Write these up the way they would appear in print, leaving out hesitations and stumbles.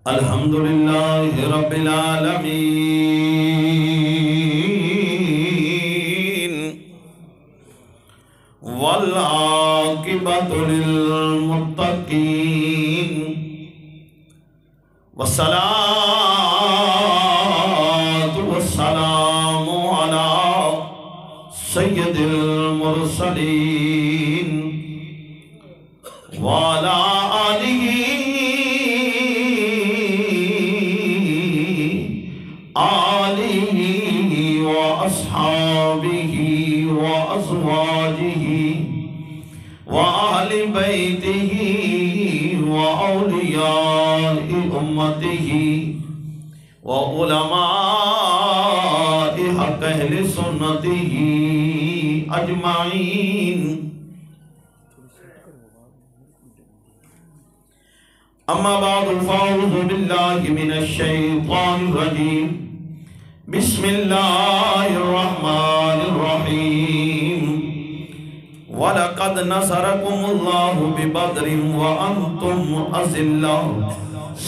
الحمد لله رب العالمين والعاقبة للمتقين والصلاة والسلام على سيد المرسلين وعلى آله وأصحابه وأزواجه وأهل بيته وأولياء أمته وعلماء حق أهل سنته أجمعين. أما بعد فأعوذ بالله من الشيطان الرجيم. بسم الله الرحمن الرحيم. وَلَقَدْ نَصَرَكُمُ اللَّهُ بِبَدْرٍ وَأَنْتُمْ أَذِلَّةٌ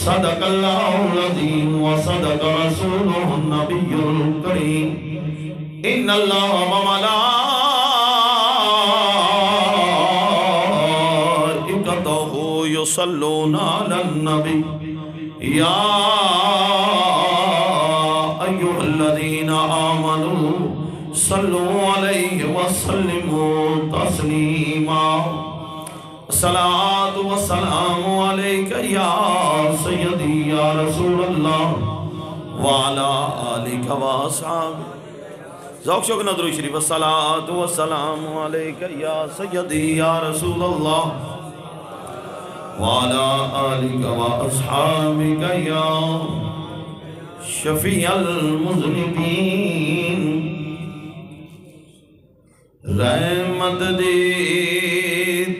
صدق الله العظيم وصدق رسوله النبي الكريم. إن الله وملائكته يصلون على النبي يا أيها الذين آمنوا صلوا عليه وسلموا تسليما. الصلاة والسلام عليك يا سيدي يا رسول الله وعلى آلك وأصحابك. ذوق شوق ندرو شریف. الصلاة والسلام عليك يا سيدي يا رسول الله وعلى آلك وأصحابك يا شفیع المذنبین. رحمت دی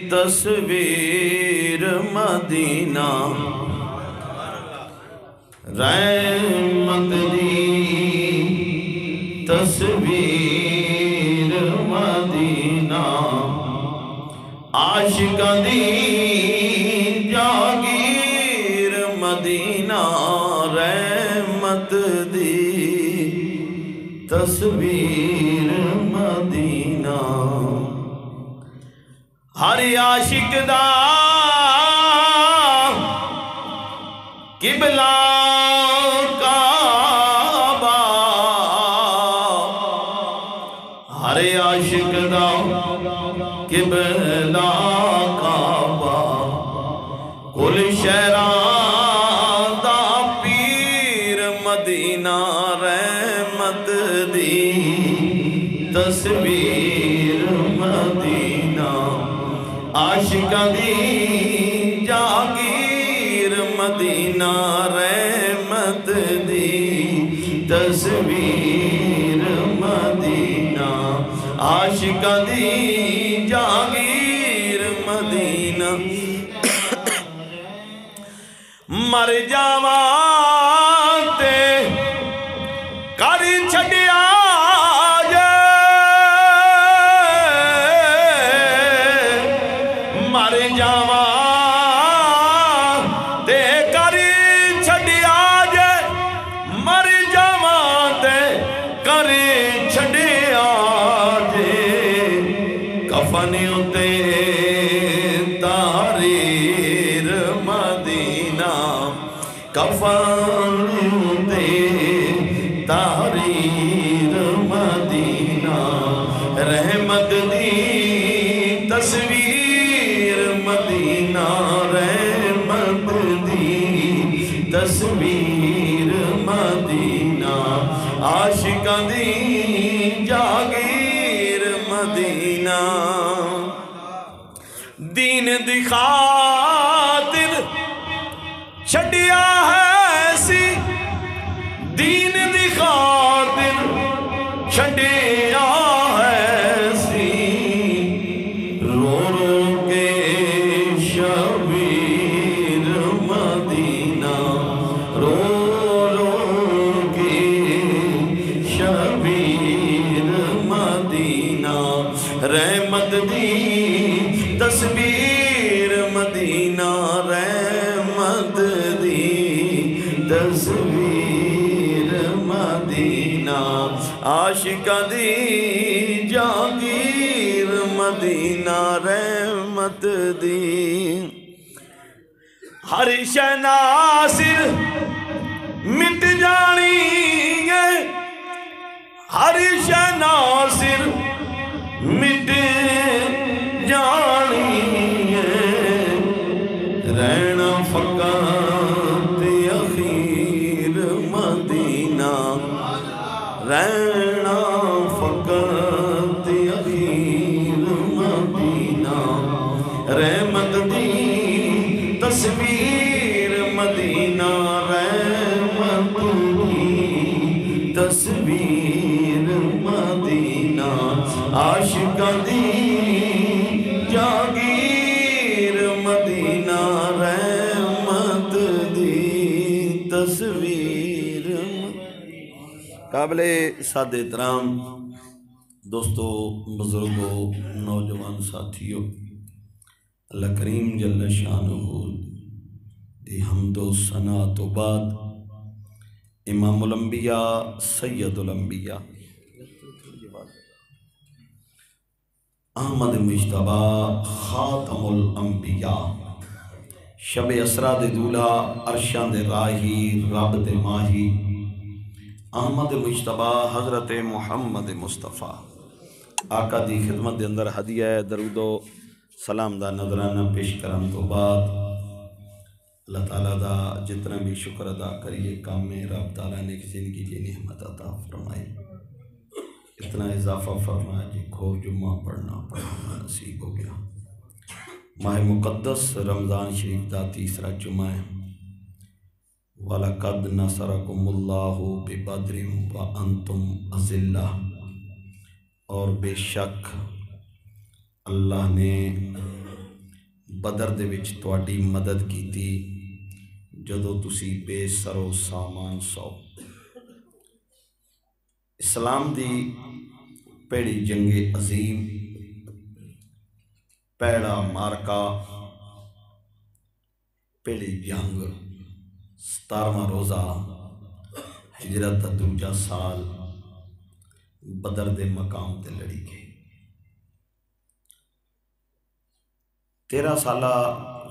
تصویر مدینہ، رحمت دی تصویر مدینہ، عاشق دی جاگیر مدینہ، رحمت دی تصویر مدینہ. ہر عاشق دا قبلہ کعبہ، ہر عاشق دا قبلہ کعبہ، کل شہران دا پیر مدینہ، رحمت دی تصویر مدینہ، عاشق دی جاگیر مدینہ، رحمت دی تصویر مدینہ، عاشق دی جاگیر مدینہ. مر جاواں تے کر چھڈیا جے، مر جاواں تے کر چھڈیا جے، مر جاواں تے کر چھڈیا جے، کفن اُتے تحریر مدینہ، کفن اُتے تحریر مدینہ، رحمت دی تصویر مدینہ، رحمت دی تصویر مدینہ، عاشق دی جاگیر مدینہ. دین دی خاطر چھڈیا ہے سی، دین دی خاطر چھڈیا ہے سی، رو رو کے شبیر مدینہ، رو رو کے شبیر مدینہ، رحمت دی تصویر مدینہ. تصویر مدینہ عاشقاں دی جاگیر مدینہ رحمت دی ہر شے ناصر مٹ جانی ہے ہر شے ناصر مٹ جانی ہے رہنا فقط اخیر مدینہ رہنا فقط اخیر مدینہ رحمت دی تصویر مدینہ رحمت دی تصویر مدینہ عاشقاں دی جاگیر مدینہ رحمت دی تصویر قابل سادہ احترام دوستو بزرگوں نوجوان ساتھیوں اللہ کریم جل شانہ دی حمد و ثنا تو بعد امام الانبیاء سید الانبیاء احمد مجتبی خاتم الانبیاء شب اسرا دے دولہا عرشاں دے راہی رب دے ماہی احمد مجتبی حضرت محمد مصطفیٰ آقا دی خدمت دے اندر ہدیہ درود و سلام دا نظرانہ پیش کرن تو بعد اللہ تعالیٰ دا جتنا بھی شکر ادا کریے کام میں رب تعالیٰ نے ایک زندگی کی نعمت عطا فرمائی اتنا اضافہ فرمایا جی کھو جمعہ پڑھنا نصیب ہو گیا ماہ مقدس رمضان شریف دا تیسرا جمعہ ہے وَلَقَدْ نَصَرَكُمُ اللَّهُ بِبَدْرٍ وَأَنْتُمْ أَذِلَّةٌ اور بے شک اللہ نے بدر دے وچ تواڈی مدد کیتی جدو تسی بے سر و سامان سو اسلام دی پیڑی جنگ عظیم پیڑا مارکا پیڑی جنگ 17واں روزہ ہجرت دا دوجا سال بدر دے مقام تے لڑی گئی 13 سالہ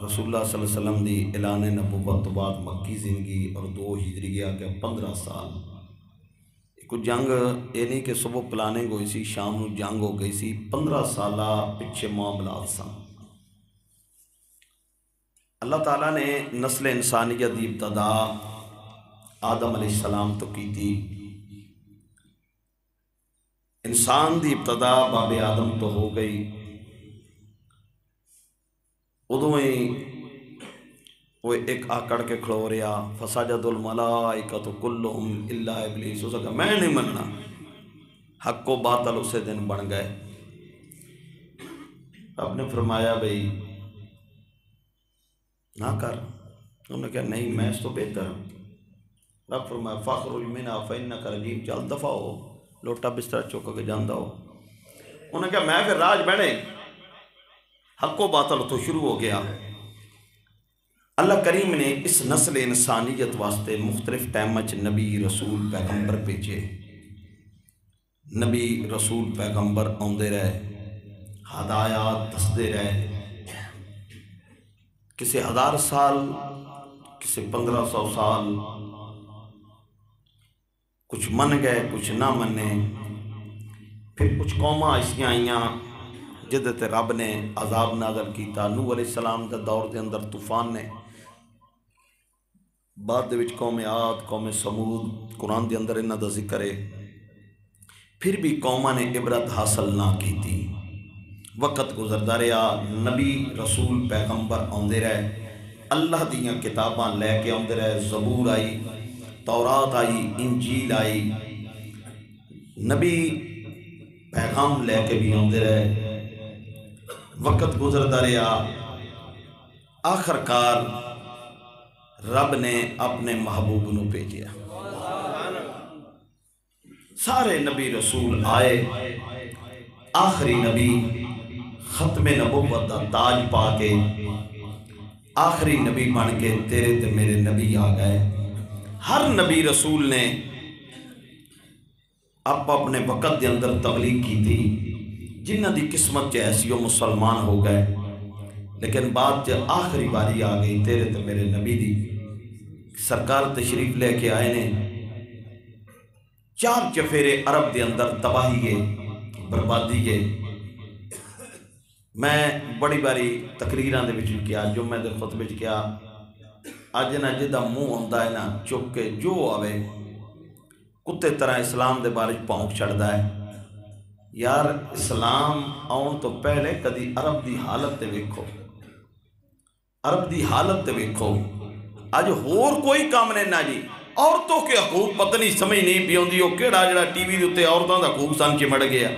رسول اللہ صلی اللہ علیہ وسلم دی اعلان نبوت تو بعد مکی زندگی اور 2 ہجری گیا کہ 15 سال کوئی جنگ یہ نہیں کہ صبح پلاننگ ہوئی سی شام نو جنگ ہو گئی سی 15 سالہ پچھے معاملات سن اللہ تعالیٰ نے نسل انسانیت دی ابتدا آدم علیہ السلام تو کی تھی انسان دی ابتدا باب آدم تو ہو گئی ادو ہی وہ ایک آکڑ کے کھڑو رہا فسجد الملائکۃ کلہم الا ابلیس ہو سکا میں نہیں مننا حق و باطل اسے دن بن گئے رب نے فرمایا بھئی نہ کر انہوں نے کہا نہیں میں اس تو بہتر ہوں رب فرمایا فاخرج منھا فإنک رجیم چل دفع ہو لوٹا بستر چوکا کے جاندہ ہو انہوں نے کہا میں پھر راج بڑھے حق و باطل تو شروع ہو گیا اللہ کریم نے اس نسل انسانیت واسطے مختلف ٹائمچ نبی رسول پیغمبر بھیجے نبی رسول پیغمبر آندے رہے ہدایات دستے رہے کسی 1000 سال کسی 1500 سال کچھ من گئے کچھ نہ منے پھر کچھ قوماں ایسیاں آئیاں جدت رب نے عذاب نازل کیتا نوح علیہ السلام دے دور دے اندر طوفان نے بعد دے وچ قوم عاد قوم سمود قرآن دے اندر انہاں دا ذکر ہے پھر بھی قوماں نے عبرت حاصل نہ کیتی وقت گزردا رہا نبی رسول پیغمبر آندے رہے اللہ دیاں کتاباں لے کے آندے رہے زبور آئی تورات آئی انجیل آئی نبی پیغام لے کے بھی آندے رہے وقت گزردا رہا آخر کار رب نے اپنے محبوب نو بھیجیا سارے نبی رسول آئے آخری نبی ختم نبوت دا تاج پا کے آخری نبی بن کے تیرے تے میرے نبی آ گئے ہر نبی رسول نے آپ اپنے وقت دے اندر تبلیغ کی تھی، جنہ دی قسمت چ ایسی وہ مسلمان ہو گئے، لیکن بعد جب آخری باری آ گئی تیرے تے میرے نبی دی، سرکار تشریف لے کے آئے نے، چار چفیرے عرب دے اندر تباہی ہے، بربادی ہے۔ میں بڑی باری تقریراں دے وچ کیا، جمعے دے خطبے وچ کیا، اج نہ جدا منہ ہوندا ہے نا چک کے جو آوے کتے طرح اسلام دے بارے پونک چھڑدا ہے۔ یار اسلام آن تو پہلے کدی عرب دی حالت تے ویکھو، عرب دی حالت تے ویکھو، اج ہور کوئی کام نہیں نا جی۔ عورتوں کے حقوق پتہ نہیں سمجھ نہیں پی ہوندی، وہ کیڑا جڑا ٹی وی دے اوتے عورتاں دا حقوق سن چمڑ گیا،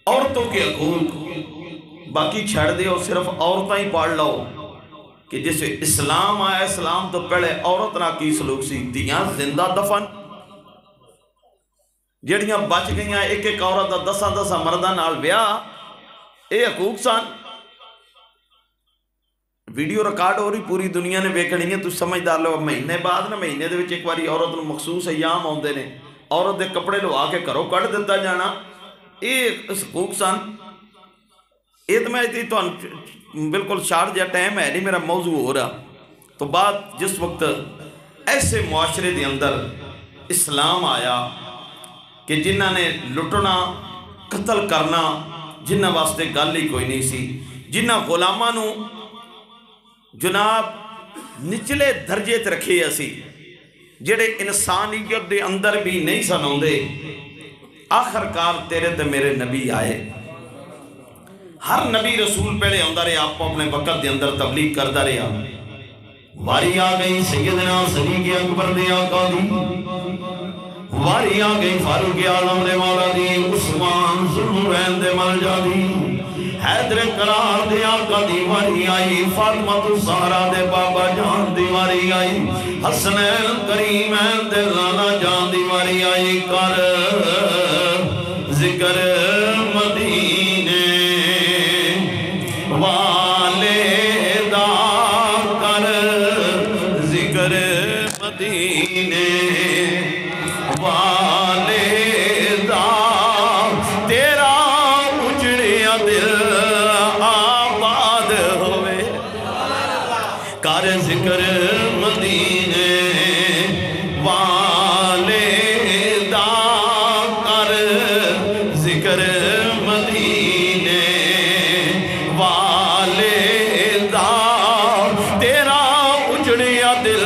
عورتوں کے حقوق باقی چھڑ دے، اور صرف عورتاں ہی پڑھ لو کہ جیسے اسلام آیا، اسلام تو پہلے عورت نہ کی سلوک سی، دیاں زندہ دفن جڑیاں بچ گئیاں، ایک ایک عورت دا 10 مرداں نال بیاہ، اے حقوق سن۔ ویڈیو ریکارڈ ہو رہی پوری دنیا نے ویکھنی ہے، تو سمجھدار لو مہینے بعد نہ مہینے دے وچ ایک واری عورت نوں مخصوص ایام آوندے نے، عورت دے کپڑے لوا کے گھروں کڈ دتا جانا، اے حقوق سن۔ یہ تو میں بالکل شارٹ جا ٹائم ہے نہیں، میرا موضوع ہو رہا تو بعد جس وقت ایسے معاشرے دے اندر اسلام آیا کہ جنہ نے لٹنا قتل کرنا جنہ واسطے گل ہی کوئی نہیں سی، جنہ غلاماں نو جناب نچلے درجے تے رکھے اسی، جڑے انسانیت دے اندر بھی نہیں سن ہوندے، آخرکار تیرے تے میرے نبی آئے۔ ہر نبی رسول پہلے آندہ رہے، آپ اپنے وقت دے اندر تبلیغ کرتا رہا۔ واری آ گئی سیدنا صدیق اکبر دے آقا دی، واری آ گئی فاروق اعظم دے مولا دی، عثمان ذوالنورین دے ملجا دی، حیدر قرار دے آقا دی واری آئی، فاطمہ الزہرا دے بابا جان دی واری آئی، حسنین کریمین دے لالا جان دی واری آئی۔ کر ذکر مدینے والے دا، کر ذکر مدینے والے دا، تیرا اجڑیا دل آباد ہوئے۔ کر ذکر مدینے والے دا، کر ذکر مدینے والے دا، تیرا اجڑیا دل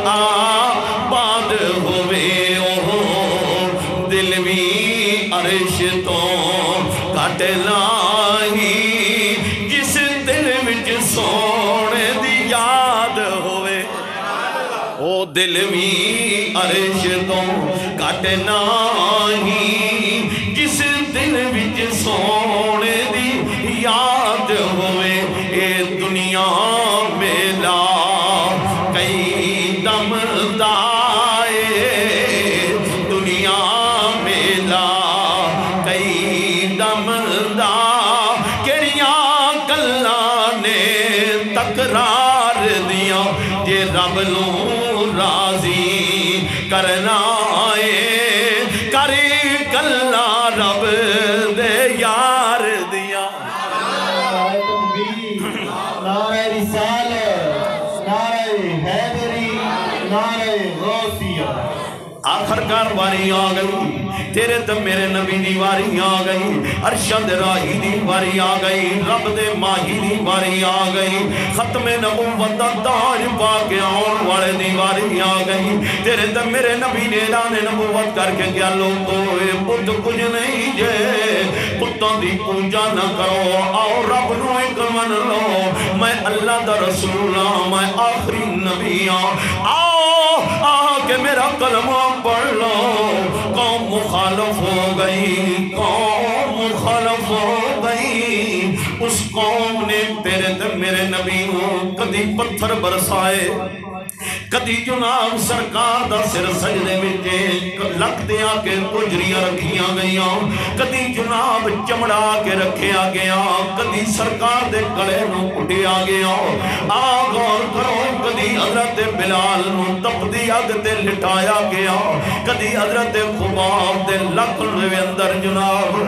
آباد ہوئے۔ او دل بھی عرش تو کٹ لاہی، جس دل وچ سونے دی یاد ہوئے۔ او دل بھی عرش تو کٹ لاہی، جس دل وچ سونے دی یاد ہوئے۔ اے دنیا میلا کئی دم دائے، دنیا میلا کئی دم دا، کیڑیاں گلاں نے تکرار دیاں، جے رب نوں راضی کرنا ہے، کرے گلاں رب دے یار دیاں۔ نعرہ رسالت، نعرہ حیدری، نعرہ غوثیہ۔ آخرکار واری آ گئی، تیرے تے میرے نبی دی واری آ گئی، ارشد راہی دی واری آ گئی، رب دے ماہی دی واری آ گئی، ختم نبوت دا تاج پا کے آن والے دی واری آ گئی۔ تیرے تے میرے نبی نے اعلان نبوت کر کے کیا لوگو، اے پت کچھ نہیں جے، پتوں دی پوجا نہ کرو، آؤ رب نو ایک من لو، میں اللہ دا رسول ہاں، میں آخری نبی ہاں، آؤ کہ میرا کلمہ پڑھ لو۔ قوم مخالف ہو گئی، قوم مخالف ہو گئی، اس قوم نے تیرے تے میرے نبی ہوں کدی پتھر برسائے، کدی جناب سرکار دا سر سجدے میں لک دیا کے کجریاں رکھیاں گئیاں، کدی جناب چمڑا کے رکھیا گیا، کدی سرکار دے گلے نو کٹیا گیا۔ آ غور کرو، کدی حضرت بلال نو تپدی اگ تے لٹایا گیا کدی حضرت خباب دے لکھن دے اندر جناب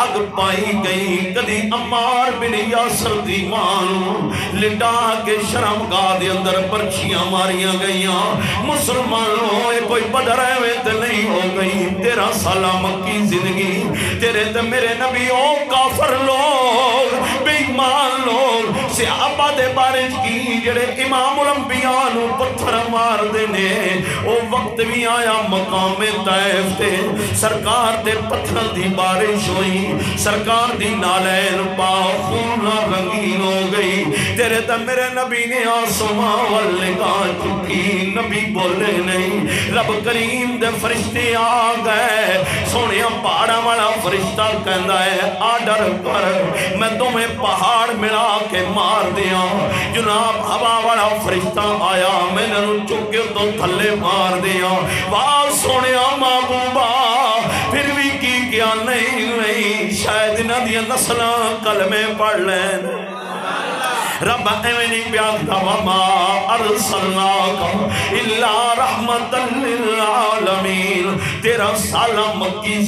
اگ پائی گئی کدی عمار بن یاسر دی ماں نو لٹا کے شرمگاہ دے اندر پرچیاں ماریاں گئیاں مسلمانوں یہ کوئی بدر ایویں نہیں ہو گئی 13 سالہ مکی زندگی تیرے تے میرے نبی او کافر لوگ بے ایمان لوگ صحابہ دے بارش کی جڑے امام الانبیاء نو پتھر مار دینے او وقت بھی آیا مقام طائف تے سرکار دے پتھر دی بارش ہوئی سرکار دی نالین پا خون رنگین ہو گئی تیرے تے میرے نبی نے آسمان والنگاہ چکی نبی بولے نہیں رب کریم دے فرشتے آ گئے سونیا پہاڑا والا فرشتہ کہندا ہے آڈر کر میں تمہیں پہاڑ ملا کے مار دیا جناب ہوا والا فرشتہ آیا میں نے چکے تو تھلے مار دیا واہ سونیا محبوبہ پھر بھی کی کیا نہیں شاید انہاں دیا نسلاں کلمے پڑھ لین رب ایمنی پیاکتا وما ارسلناکا الا رحمتا للعالمین 13 سالہ مکی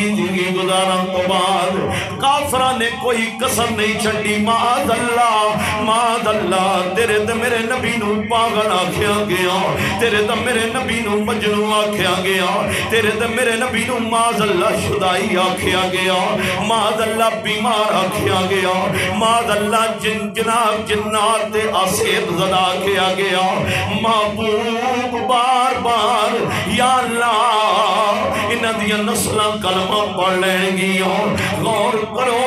زندگی گزارن تو بعد کافرہ نے کوئی قسم نہیں چھڑی معاذ اللہ تیرے تے میرے نبی نو پاگل آکھیا گیا تیرے تے میرے نبی نو مجنوں آکھیا گیا تیرے تے میرے نبی نو معاذ اللہ شدائی آکھیا گیا معاذ اللہ بیمار آکھیا گیا معاذ اللہ جناب جنات آسیب زدہ کیا گیا محبوب بار بار یا اللہ انہ دیا نسلہ کلمہ پڑھ لیں گیا غور کرو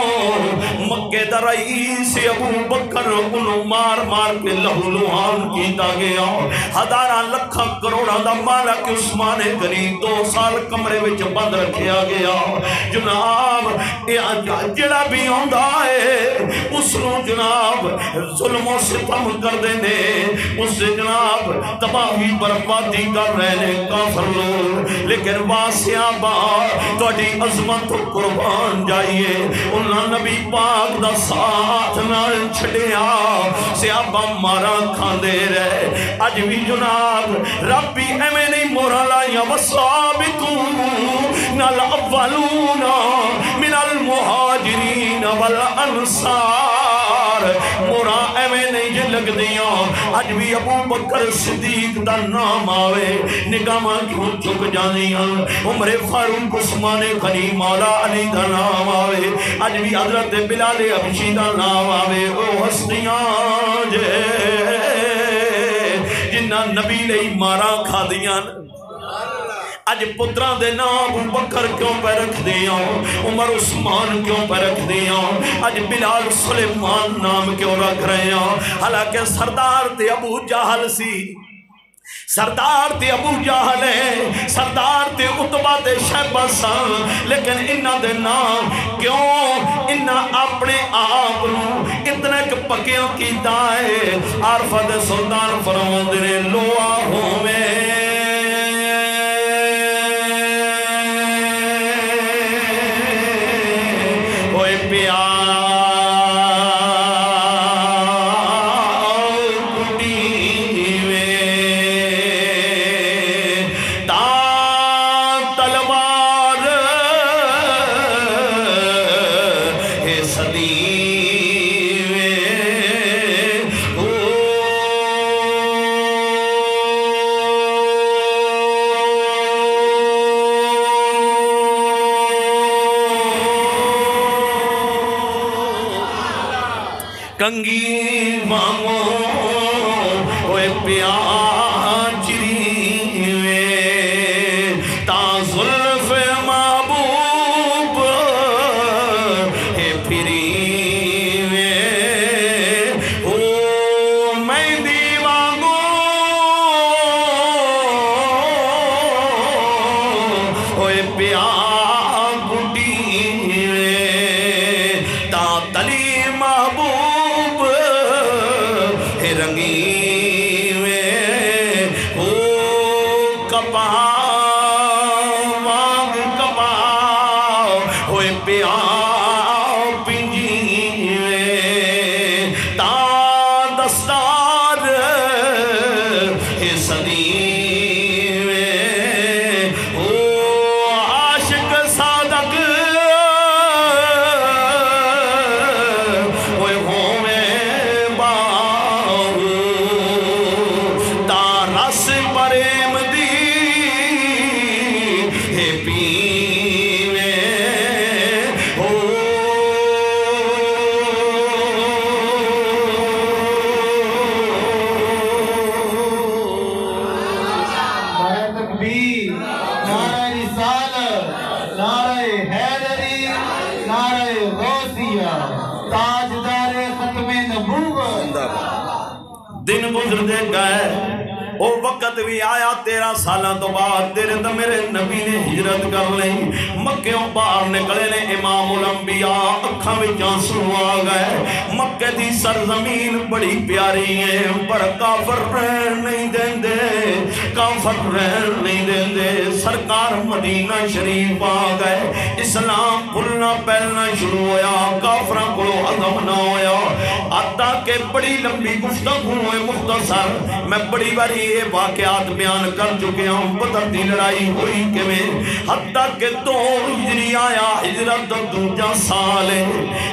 مکہ دا رئیس ابو بکر انہوں مار کے لہو لوہان کیتا گیا ہزارہ لکھا کروڑا دا مالک عثمان غنی 2 سال کمرے وچ بند رکھیا گیا جناب جڑا بھی ہوندہ ہے اس نو جناب ظلم و ستم کر دینے اس سے جناب تباہی بربادی کر رہنے کافر لوگ لیکن واسیاں بار توڑی عظمت و قربان جائیے انہاں نبی پاک دا ساتھ نہ چھڑیا سیابہ مارا کھان دے رہے آج بھی جناب ربی ایمیں نہیں مورا لائیا وصابتون نال اولون من المہاجرین والانصار مورا ایویں نہیں جے لگ دیاں آج بھی ابو بکر صدیق دا نام آوے نگاہ کیوں چک جانیاں عمر فاروق عثمان غنی مولا علی دا نام آوے آج بھی حضرت بلال حبشی دا نام آوے او ہستیاں جے جنہ نبی لئی مارا کھا دیاں آج پتران دے نام ابو بکر کیوں پہ رکھ دیاں عمر عثمان کیوں پہ رکھ دیاں آج بلال سلیمان نام کیوں رکھ رہے ہیں حالانکہ سردار تے ابو جہل سی سردار تے ابو جہل ہے سردار تے عتبہ تے شیبہ سان لیکن انہاں دے نام کیوں انہاں اپنے آپ نو اتنے پکیوں کی دائے عارفہ دے سلطان فرمون دے لوا ہوئے کنگی مامو ہوئے پیاچری وے تا ظلف محبوب ہے پھری وے او میں دیوانگو ہوئے پیا گھٹی وے تا تلی محبوب رنگی میں او کپا وانگ کپا ہوئے پیا پنجی میں تا دستا دن گزرتے گئے او وقت بھی آیا 13 سالاں تو بعد تیرے تو میرے نبی نے ہجرت کر لی مکیوں باہر نکلے نے امام الانبیاء اکھاں وچ آنسو آ گئے مکے دی سرزمین بڑی پیاری ہے پر کافر رہن نہیں دیندے کافر رہن نہیں دیندے سرکار مدینہ شریف آ گئے اسلام کھلنا پھیلنا شروع ہویا کافراں کو ہضم نہ ہویا حتیٰ کہ بڑی لمبی گفتگو ہے مختصر میں بڑی باری یہ واقعات بیان کر چکے ہوں بدر دی لڑائی ہوئی کہ میں حتیٰ کہ 2 ہجری آیا ہجرت دوجا سال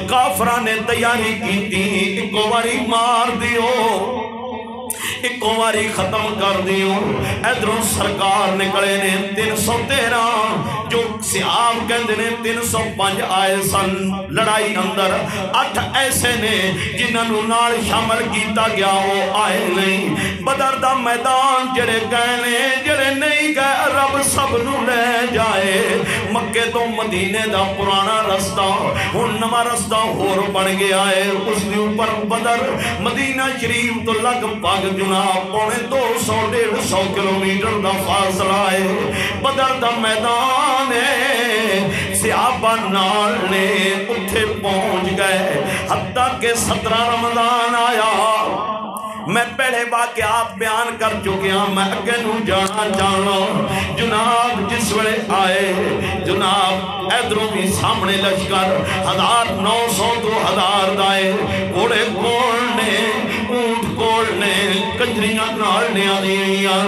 کافران نے تیاری کی تھی ایک باری مار دیو ایک واری ختم کر دیو ادھروں سرکار نکلے نے 313 جو سیاب کہندے نے 305 آئے سن لڑائی اندر 8 ایسے نے جنہوں نال شامل کیتا گیا وہ آئے نہیں بدر دا میدان جڑے گئے نے جڑے نہیں گئے رب سب نو لے جائے مکے تو مدینے دا پرانا رستہ ہن نواں رستہ ہور بن گیا ہے اس دے اوپر بدر مدینہ شریف تو لگ پاگ جناب پونے 200-150 کلومیٹر دا فاصلہ ہے بدر دا میدان ہے صحابہ نال نے اتھے پہنچ گئے حتیٰ کہ 17 رمضان آیا میں پہلے واقعات بیان کر چکے ہیں میں اگے نو جانا چاہنا جناب جس وڑے آئے جناب ایدروں بھی سامنے لشکر 1900 تو 1000 دائے گھوڑے کولنے اونٹ کولنے کنجریاں نالنے آنیاں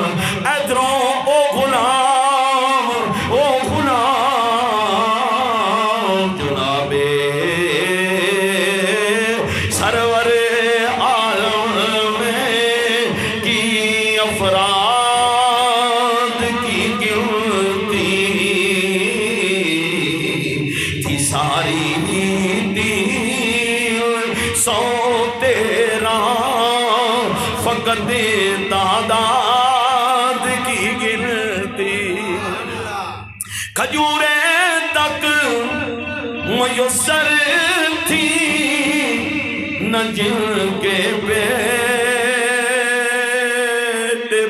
ایدروں او غلام جنابے سرور تعداد کی گنتی کھجورے تک میسر تھی نہ جن کے پیٹ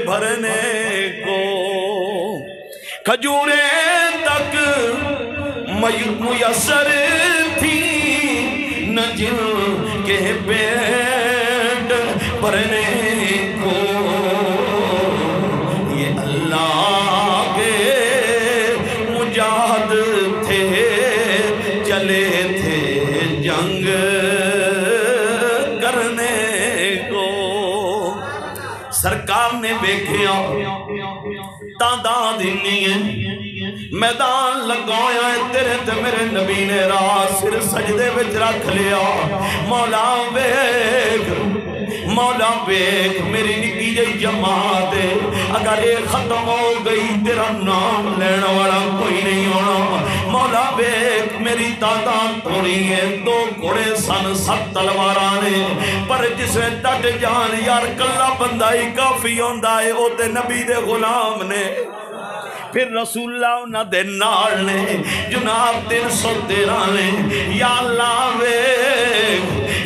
بھرنے کو کھجورے تک میسر تھی نہ جن کے پیٹ بھرنے کو یہ اللہ کے مجاہد تھے چلے تھے جنگ کرنے کو سرکار نے دیکھیا تعداد نہیں ہے میدان لگایا ہے تیرے تے میرے نبی نے راہ سر سجدے وچ رکھ لیا مولا بیگ میری نکی جی جماعت ہے اگر یہ ختم ہو گئی تیرا نام لینا والا کوئی نہیں ہونا مولا بیگ میری تعداد تھوڑی ہے 2 گھوڑے سن 7 تلوارانے پر جس میں ڈٹ جان یار کلا بندہ ہی کافی ہوندہ ہے او تے نبی دے غلام نے پھر رسول اللہ انہاں دے نال نے جناب 313 نے یا اللہ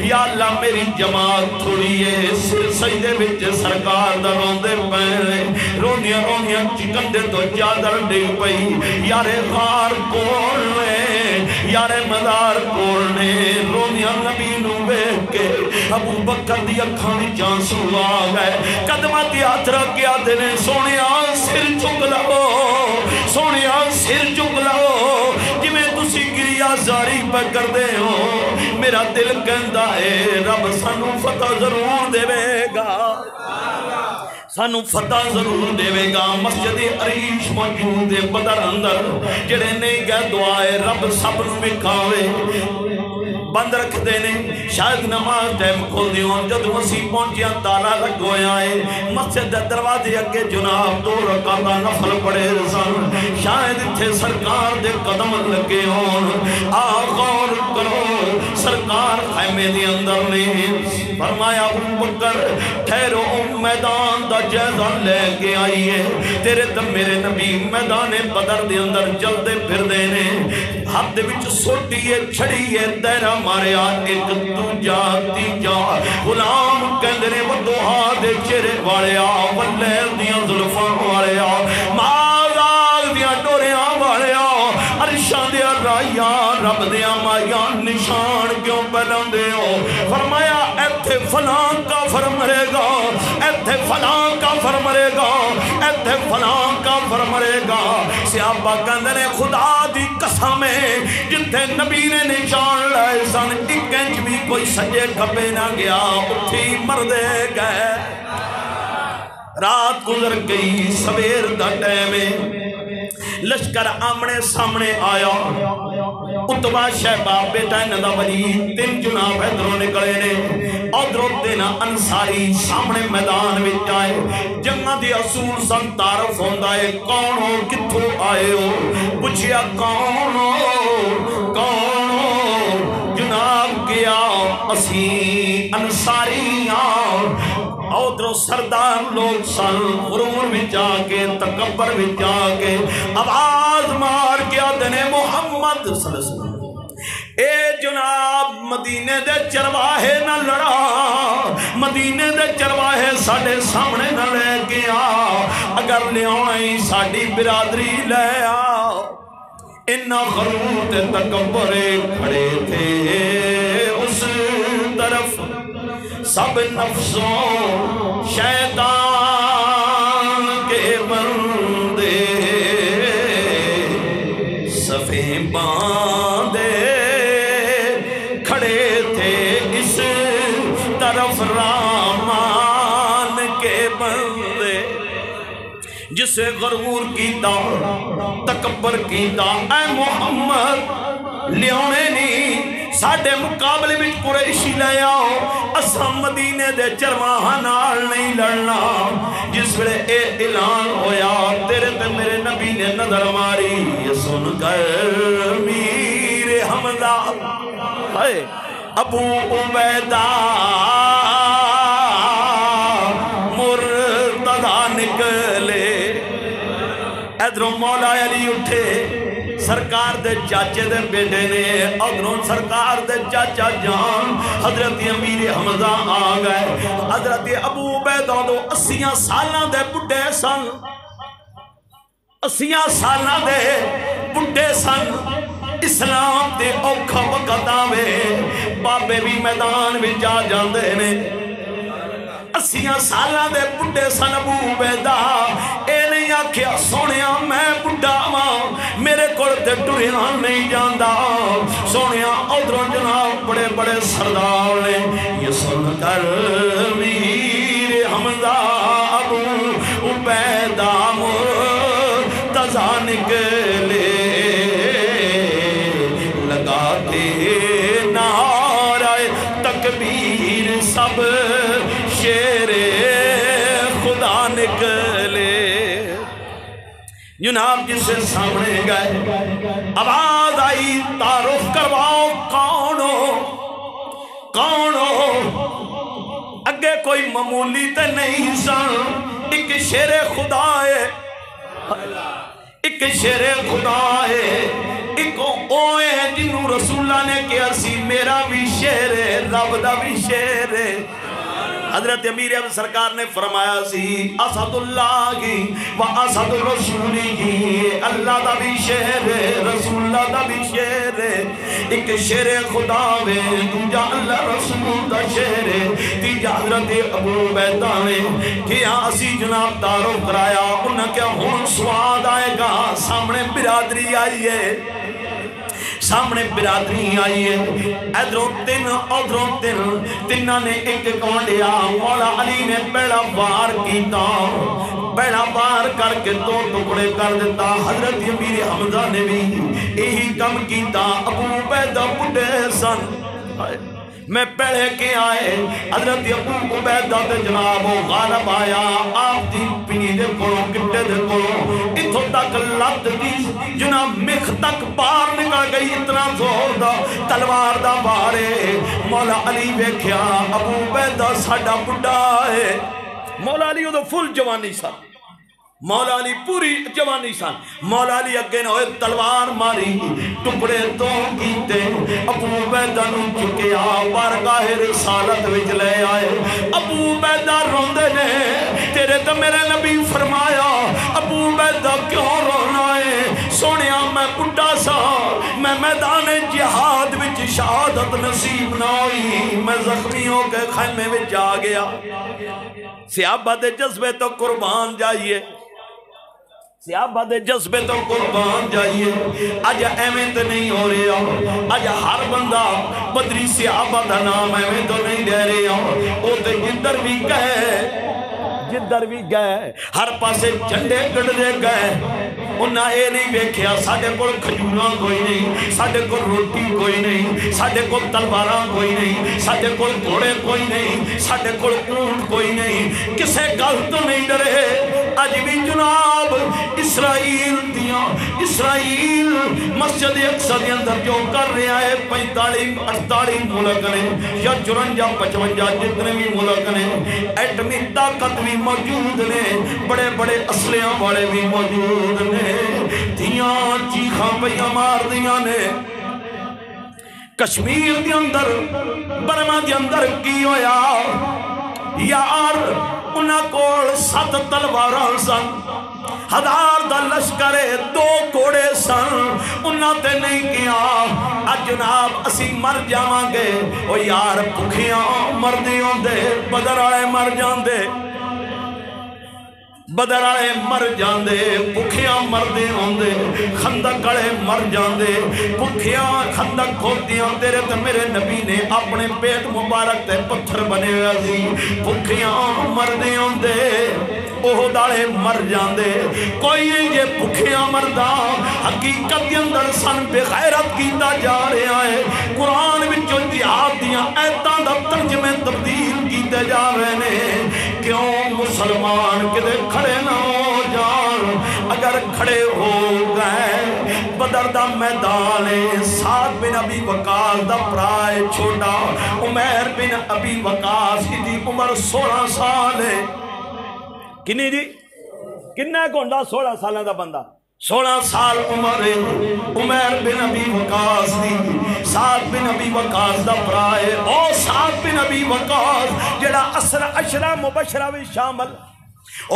یا اللہ میری جماعت تھوڑی ہے سر سجدے وچ سرکار دا روندے پے رونیاں رونیاں چکندے تو چادر ڈگ پئی یارے غار کول نے یارے مدار کول نے رونیاں نبی نو ویکھ کے ابو بکر دی اکھاں وچ آنسو آ گئے قدماں تے ہاتھ رکھ کے آندے نے سونیا سر چک لو سونیا سر چک لو جی میں تسی گریا زاری پہ کر دے ہو میرا دل کہندہ ہے رب سانو فتح ضرور دے گا سانو فتح ضرور دے گا مسجد عریش موجود ہے بدر اندر جڑے نہیں گئے دعائے رب سب نو وکھاوے بند رکھ دینے شاید نماز ٹائم کھول دیوں جد وسیع پہنچیا تالا لگ گویا ہے مسجد دروازے اگے جناب 2 رکعتاں نفل پڑے سن شاید اتھے سرکار دے قدم لگے ہون غور کرو سرکار خیمے دے اندر نے فرمایا ابو بکر ٹھہرو میدان دا جائزہ لے کے آئی ہے تیرے تے میرے نبی میدان بدر دے اندر چلتے پھر دینے ہاتھ وچ سوٹی ہے چھڑی ہے تیرا ماریا ایک دوجا تیجا غلام کہندے نے وہ دوہا دے چہرے والیا واللیل دیاں زلفاں والیا ماغاغ دیاں ڈوریاں والیا عرشاں دیا رائیاں رب دیا مائیاں نشان کیوں پہلاندے ہو فرمایا ایتھے فلاں کافر مرے گا ایتھے فلاں کافر مرے گا ایتھے فلاں کافر مرے گا صحابہ کہندے نے خدا دی قسم ہے جتھے نبی نے نشان لائے سن ایک انچ بھی کوئی سجے کھپے نہ گیا اٹھی مردے گئے رات گزر گئی سویر دا ٹائم لشکر آمنے سامنے آیا اتبا شہبہ بیٹا ندا ولید تین جناب ادھروں نکلے نے ادھروں تین انصاری سامنے میدان میں آئے جنگاں دی اصول سن تعارف ہوندہ ہے کون ہو کتھوں آئے ہو پوچھیا کون ہو جناب کیا اسی انصاریاں ادھروں سردار لوگ سن غرور میں جا کے تکبر میں جا کے آواز مار کے آدھنے محمد صلی اللہ علیہ وسلم اے جناب مدینے دے چرواہے نہ لڑا مدینے دے چرواہے ساڑھے سامنے نہ لے گیا اگر لے آئیں ساڑھی برادری لے آ انہا غرور تے تکبرے کھڑے تھے اس طرف سب نفسوں شیطان کے بندے صفیں باندھے کھڑے تھے اس طرف رامان کے بندے جسے غرور کیتا تکبر کیتا اے محمد لیونے نہیں ساڑھے مقابلے میں قریشی لے آؤ اساں مدینے دے چرواہاں نال نہیں لڑنا جس ویلے اے اعلان ہویا تیرے تے میرے نبی نے نظر ماری یہ سن کر میر حمزہ ابو عبیدہ مرتضیٰ نکلے ادھروں مولا علی اٹھے سرکار دے چاچے دے بیٹے نے ادھروں سرکار دے چاچا جان حضرت امیر حمزہ آ گئے حضرت ابو عبیدہ دو 80 سالاں دے بڑھے سن 80 سالاں دے بڑھے سن اسلام دے اوکھا وقت آوے بابے بھی میدان بھی جا جاندے نے 80 سالاں دے بڑھے سن ابو عبیدہ اے نہیں آکھیا سونیا میں بڑھا ماں میرے کول تے ٹریاں نہیں جاندا سونیا ادھروں جناب بڑے بڑے سردار نے یہ سن کر میر حمزہ ابو عبیدہ مرتضیٰ نکلے لگاتے نعرہ تکبیر سب شیر خدا نکلے جناب جس سے سامنے گئے آواز آئی تعارف کرواؤ کون ہو اگے کوئی معمولی تے نہیں سن ایک شیر خدا ہے ایک شیر خدا ہے ایک اوئے جنہوں رسول اللہ نے کیا سی میرا بھی شیر ہے رب دا بھی شیر ہے حضرت امیر اب سرکار نے فرمایا سی اسد اللہ کی و اسد رسول کی اللہ دا بھی شہر ہے رسول اللہ دا بھی شہر ہے ایک شہر خدا وے دوجا اللہ رسول دا شہر ہے تیجا حضرت ابو عبیدہ نے کیا اسی جناب تعارف کرایا انہاں کیا ہون سواد آئے گا سامنے برادری آئی ہے سامنے برادری آئی ہے ادھروں تین ادھروں تینہ نے ایک کونڈیا مولا علی نے بیڑا بار کیتا بیڑا بار کر کے دو ٹکڑے کر دیتا حضرت امیر حمزہ نے بھی یہی کم کیتا ابو عبیدہ بڑھے سن میں پڑھے کے آئے حضرت ابو عبیدہ دے جناب غالب آیا آپ دی پینی دے کولوں کٹے دے کولوں اتھو تک لت دی جناب مخ تک پار نکل گئی اتنا زور دا تلوار دا بارے مولا علی ویکھیا ابو عبیدہ ساڈا بڑھا ہے مولا علی وہ تو فل جوانی سا مولا علی پوری جوانی سن، مولا علی اگے نہ ہوئے تلوار ماری ٹکڑے تو کیتے، ابو عبیدہ نو چکیا بارگاہ رسالت وچ لے آئے۔ ابو عبیدہ روندے نے، تیرے تو میرے نبی فرمایا ابو عبیدہ کیوں رونا ہے؟ سونیا میں بڈھا سا، میں میدان جہاد وچ شہادت نصیب نہ ہوئی، میں زخمی ہو کے خیمے وچ آ گیا۔ صحابہ دے جذبے تو قربان جائیے، صحابہ دے جذبے تو قربان جائیے۔ آج ایویں تو نہیں ہو رہا، آج ہر بندہ بدری صحابہ دا نام ایویں تو نہیں دے رہا، وہ تو جدھر بھی گئے، جدھر بھی گئے ہر پاسے جھنڈے گڑھے گئے، انہاں اے نہیں ویکھیا ساڈے کول کھجوراں کوئی نہیں، ساڈے کول روٹی کوئی نہیں، ساڈے کول تلواراں کوئی نہیں، ساڈے کول گھوڑے کوئی نہیں، ساڈے کول اونٹ کوئی نہیں، کسے گل تو نہیں ڈرے۔ اج بھی جناب اسرائیل مسجد اقصی دے اندر جو کر رہا ہے 45-48 ملک نے یا 54-55 جتنے بھی ملک نے، ایٹمی طاقت بھی موجود نے، بڑے بڑے اسلحہ والے بھی موجود نے، دھیاں چیخاں پہیاں مار دیاں نے۔ کشمیر دے اندر برما دے اندر کی ہویا یار، انہاں کول 7 تلواراں سن، 1000 دا لشکر 2 گھوڑے سن، انہاں تے نہیں کیا اج جناب اسی مر جاواں گے، او یار بھکھیاں مردے ہوندے، بدر والے مر جاندے، بدر والے مر جاندے، بھکھیاں مردے ہوندے، خندق والے مر جاندے، بھکھیاں خندق کھودیاں، تیرے تے میرے نبی نے اپنے پیٹ مبارک تے پتھر بنے ہوئے سی، بھکھیاں مردے ہوندے، احد والے مر جاندے، کوئی یہ بھکھیاں مردہ حقیقت کے اندر سن بے غیرت کیتا جا رہا ہے۔ قرآن وچوں جہاد دیاں آیتاں دا ترجمے تبدیل کیتے جا رہے ہیں۔ کیوں مسلمان کدے کھڑے نہ ہو جان؟ اگر کھڑے ہو گئے بدر دا میدان ہے، سعد بن ابی وقاص دا پرائے چھوٹا عمیر بن ابی وقاص دی عمر 16 سال ہے۔ کنی جی کنہ کونڈا 16 سالہ دا بندہ، 16 سال عمر ہے، عمیر بن ابی وقاص دی، سعد بن ابی وقاص دا پرائے، او سعد بن ابی وقاص جڑا عشرہ مبشرہ بھی شامل،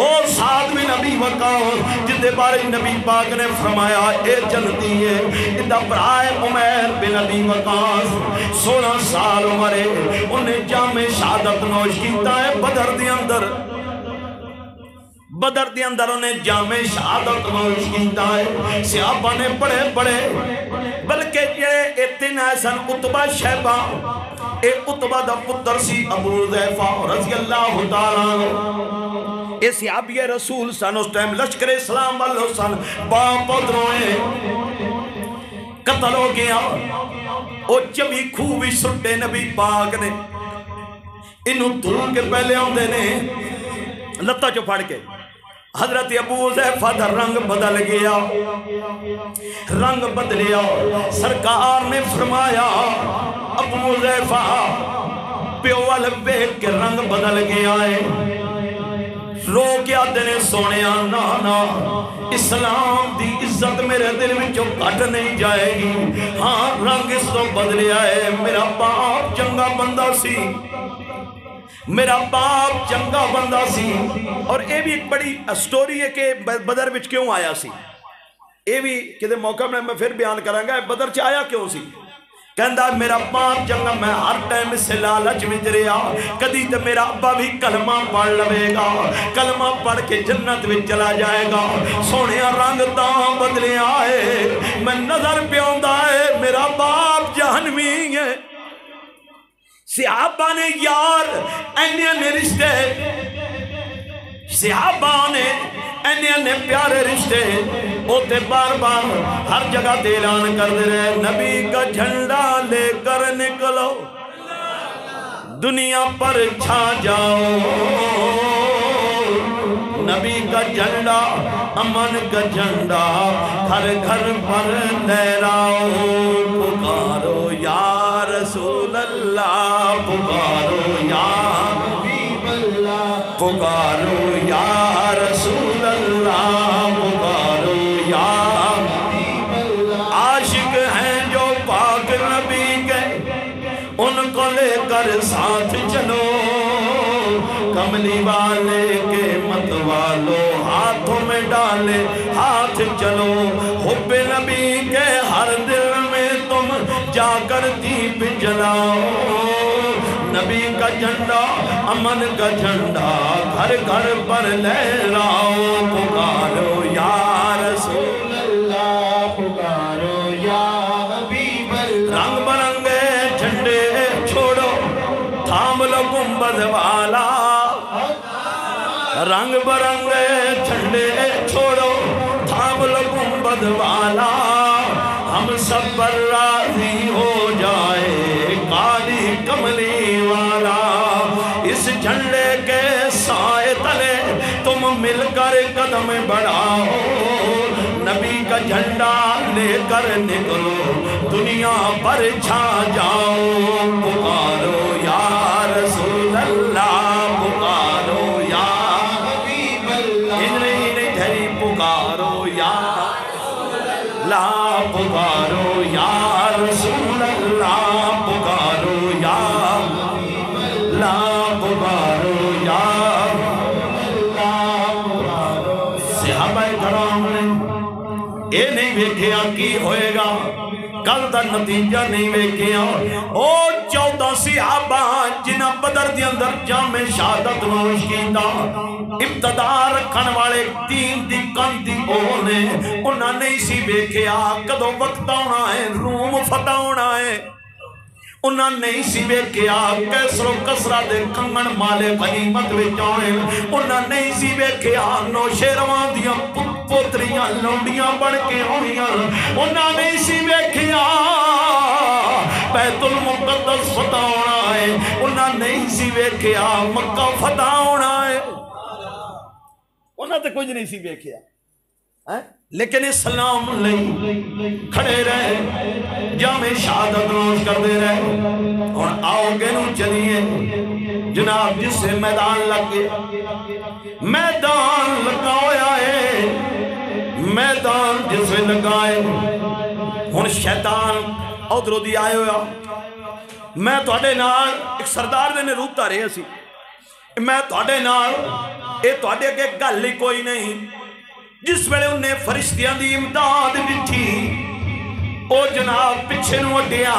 اور سعد بن ابی وقاص جدے بارے نبی پاک نے فرمایا اے جنتی ہے، ادھا برائے عمیر بن ابی وقاص 16 سال عمر ہے، انہیں جامع شہادت نوش کیتا ہے بدر دی اندر، بدر دی اندر انہیں جامع شہادت نوش کیتا ہے۔ صحابہ نے بڑے بڑے بلکہ یہ اتنا سن عتبہ شیبہ، اے عتبہ دا پتر سی ابو حذیفہ رضی اللہ تعالیٰ عنہ، اے صحابی رسول سن، اس ٹائم لشکر اسلام والو سن، باپ پدروئے قتل ہو گیا، او جبھی خوبی سٹے نبی پاک نے انہوں دھول کے پہلے ہوندے نے لتا جو پھاڑ کے، حضرت ابو حذیفہ دا رنگ بدل گیا، رنگ بدلیا، سرکار نے فرمایا ابو حذیفہ پیو والے بیٹھ کے رنگ بدل گیا ہے، رو کیا دینے سونیا نانا اسلام دی عزت میرے دل میں جو کٹ نہیں جائے گی، ہاں رنگ اس تو بدلیا ہے، میرا باپ چنگا بندہ سی، میرا باپ چنگا بندہ سی۔ اور اے بھی ایک بڑی سٹوری ہے کہ بدر وچ کیوں آیا سی، اے بھی کدے موقع میں پھر بیان کروں گا بدر چ آیا کیوں سی۔ کہندہ میرا باپ چنگا، میں ہر ٹائم سے لالچ وچ رہا، کدی تے میرا ابا بھی کلمہ پڑھ لوے گا، کلمہ پڑھ کے جنت وچ چلا جائے گا، سونے رنگ تاں بدلے آئے، میں نظر پیوندا ہے میرا باپ جہنمی ہے۔ صحابہ نے یار اینے رشتے، صحابہ نے اینے پیارے رشتے ہوتے، بار بار ہر جگہ اعلان کر دے رہے نبی کا جھنڈا لے کر نکلو، دنیا پر چھا جاؤ، نبی کا جھنڈا امن کا جھنڈا ہر گھر پر لہراؤ، پکارو یا رسول اللہ، پکارو یا حبیب اللہ، پکارو یا رسول اللہ، کملی والے کے مت والو ہاتھوں میں ڈالے ہاتھ چلو حب نبی کے ہر دل میں تم جا کر دیپ جلاؤ نبی کا جھنڈا امن کا جھنڈا گھر گھر پر لہراؤ پکارو یا رسول اللہ پکارو یا حبیب اللہ رنگ برنگے جھنڈے چھوڑو تھام لو گنبد والا رنگ برنگے جھنڈے چھوڑو تھام لو گنبد والا ہم سب پر راضی ہو جائے کالی کملی والا اس جھنڈے کے سائے تلے تم مل کر قدم بڑھاؤ نبی کا جھنڈا لے کر نکلو دنیا پر چھا جاؤ پکارو یا رسول اللہ پکارو یا حبیب اللہ نہیں ٹھہری پکارو یا لا پکارو یا رسول اللہ پکارو یا لا پکارو یا صحابہ کرام نے اے نہیں ویکھیا کی ہوئے گا کل دا نتیجہ نہیں ویکھیا او 14 صحابہ جنہ بدر دی اندر جام شہادت نوش کیتا ابتدا رکھن والے دین دی کندی اونے انہاں نہیں سی ویکھیا کدو وقت آنا ہے روم فتح ہونا ہے انہاں نہیں سی ویکھیا کیسر و کسرا دے کنگن مالے غنیمت وچ آنے انہاں نہیں سی ویکھیا نوشیروان دیاں پوتریاں لونڈیاں بڑھ کے ہوئیاں انہاں نہیں سی ویکھیا بیت المقدس فتح ہونا ہے انہاں نہیں سی ویکھیا مکہ فتح ہونا ہے انہاں تے کچھ نہیں سی ویکھیا لیکن اسلام لئی کھڑے رہے جامع شہادت نوش کر دے رہے اور آؤ گے نو چلیے جناب جس سے میدان لگ گئے میدان لگا ہویا ہے میدان جس سے لگائے ہن شیطان ادھروں دی آئے ہویا میں تواڈے نال ایک سردار دے نے روتا رہے سی میں تواڈے نال اے تواڈے اگے گل ہی کوئی نہیں جس ویلے انہیں فرشتیاں دی امداد دتی او جناب پیچھے نو اڈیا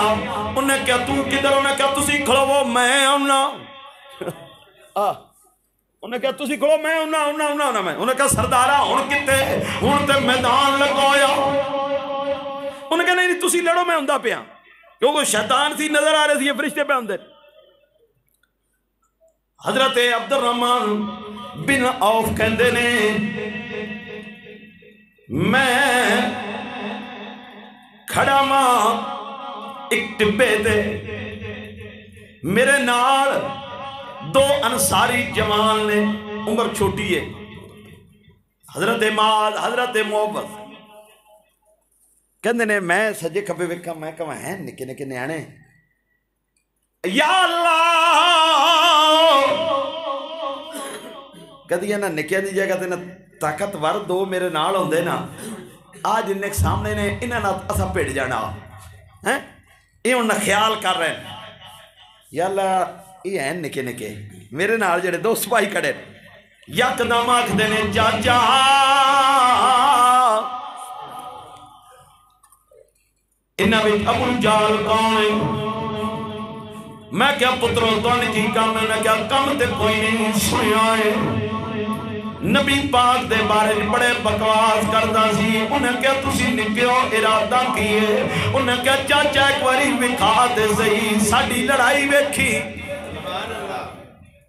انہیں کیا تو کدھر انہیں کیا تسی کھڑو وہ میں آنا انہیں کیا تسی کھڑو میں آنا میں انہیں کیا سردارہ ہون کتے ہون تے میدان لگایا انہیں کیا نہیں تسی لڑو میں ہوندہ پیا کیونکہ شیطان سی نظر آ رہے تھی یہ فرشتے پہ ہوندے حضرت عبد الرحمن بن عوف کہندے نے میں کھڑا ماں ایک ٹبے دے میرے نال 2 انصاری جوان نے عمر چھوٹی ہے حضرت ماد حضرت محبت کہندے نے میں سجے کھبے وکھا میں کہاں ہیں نکے نکے نیانے یا اللہ کہدی ہے نا نکیا دی جگہ تے نا طاقتور 2 میرے نال ہوندے نا آج انہیں سامنے نے انہیں نا اسا پیڑ جانا یہ انہیں خیال کر رہے ہیں یا اللہ یہ ہیں نکے نکے میرے نال جڑے 2 سپاہی کھڑے یک دم آکھ دینے چاچا انہاں وچ ابو جال کون ہے میں کیا پتروں تو نے کی کام میں کیا کم تے کوئی نہیں سنیا ہے نبی پاک دے بارے بڑے بکواس کردا سی انہیں کیا تسی نکیو ارادہ کیے انہیں کیا چاچا ایک واری وکھا دے صحیح ساڈی لڑائی ویکھی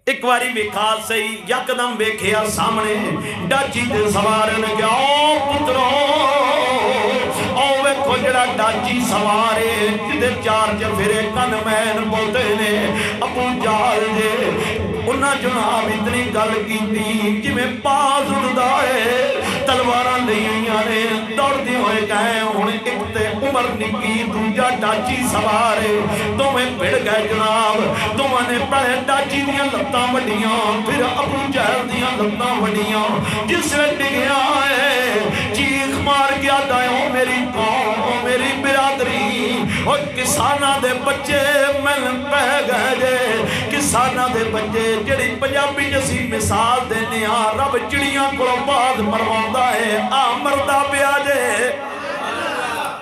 ایک واری وکھا صحیح یکدم ویکھیا سامنے ڈاچی دے سوار نے کیا او پترو او ویکھو جڑا ڈاچی سوارے جدے 4 جفرے کن مین بولتے نے ابو جال دے انہاں جناب اتنی گل کیتی کہ میں پاس اڑدا ہے تلواراں لئیاں نے دوڑدے ہوئے گئے ہن ایک تے عمر نکی دوجا ڈاچی سوارے دوویں بھڑ گئے جناب دوواں نے پہلے ڈاچی دیاں لتاں وڈیاں پھر ابو جہل دیاں لتاں وڈیاں جس ویلے ڈگیا ہے چیخ مار کے آدا ہے او میری قوم او میری برادری اور کسانہ دے بچے مل پہ گئے جے کسانہ دے بچے جڑی پنجابی جسی مثال دینے رب چڑیاں کو بعد مرواندہ ہے مردہ پیا جے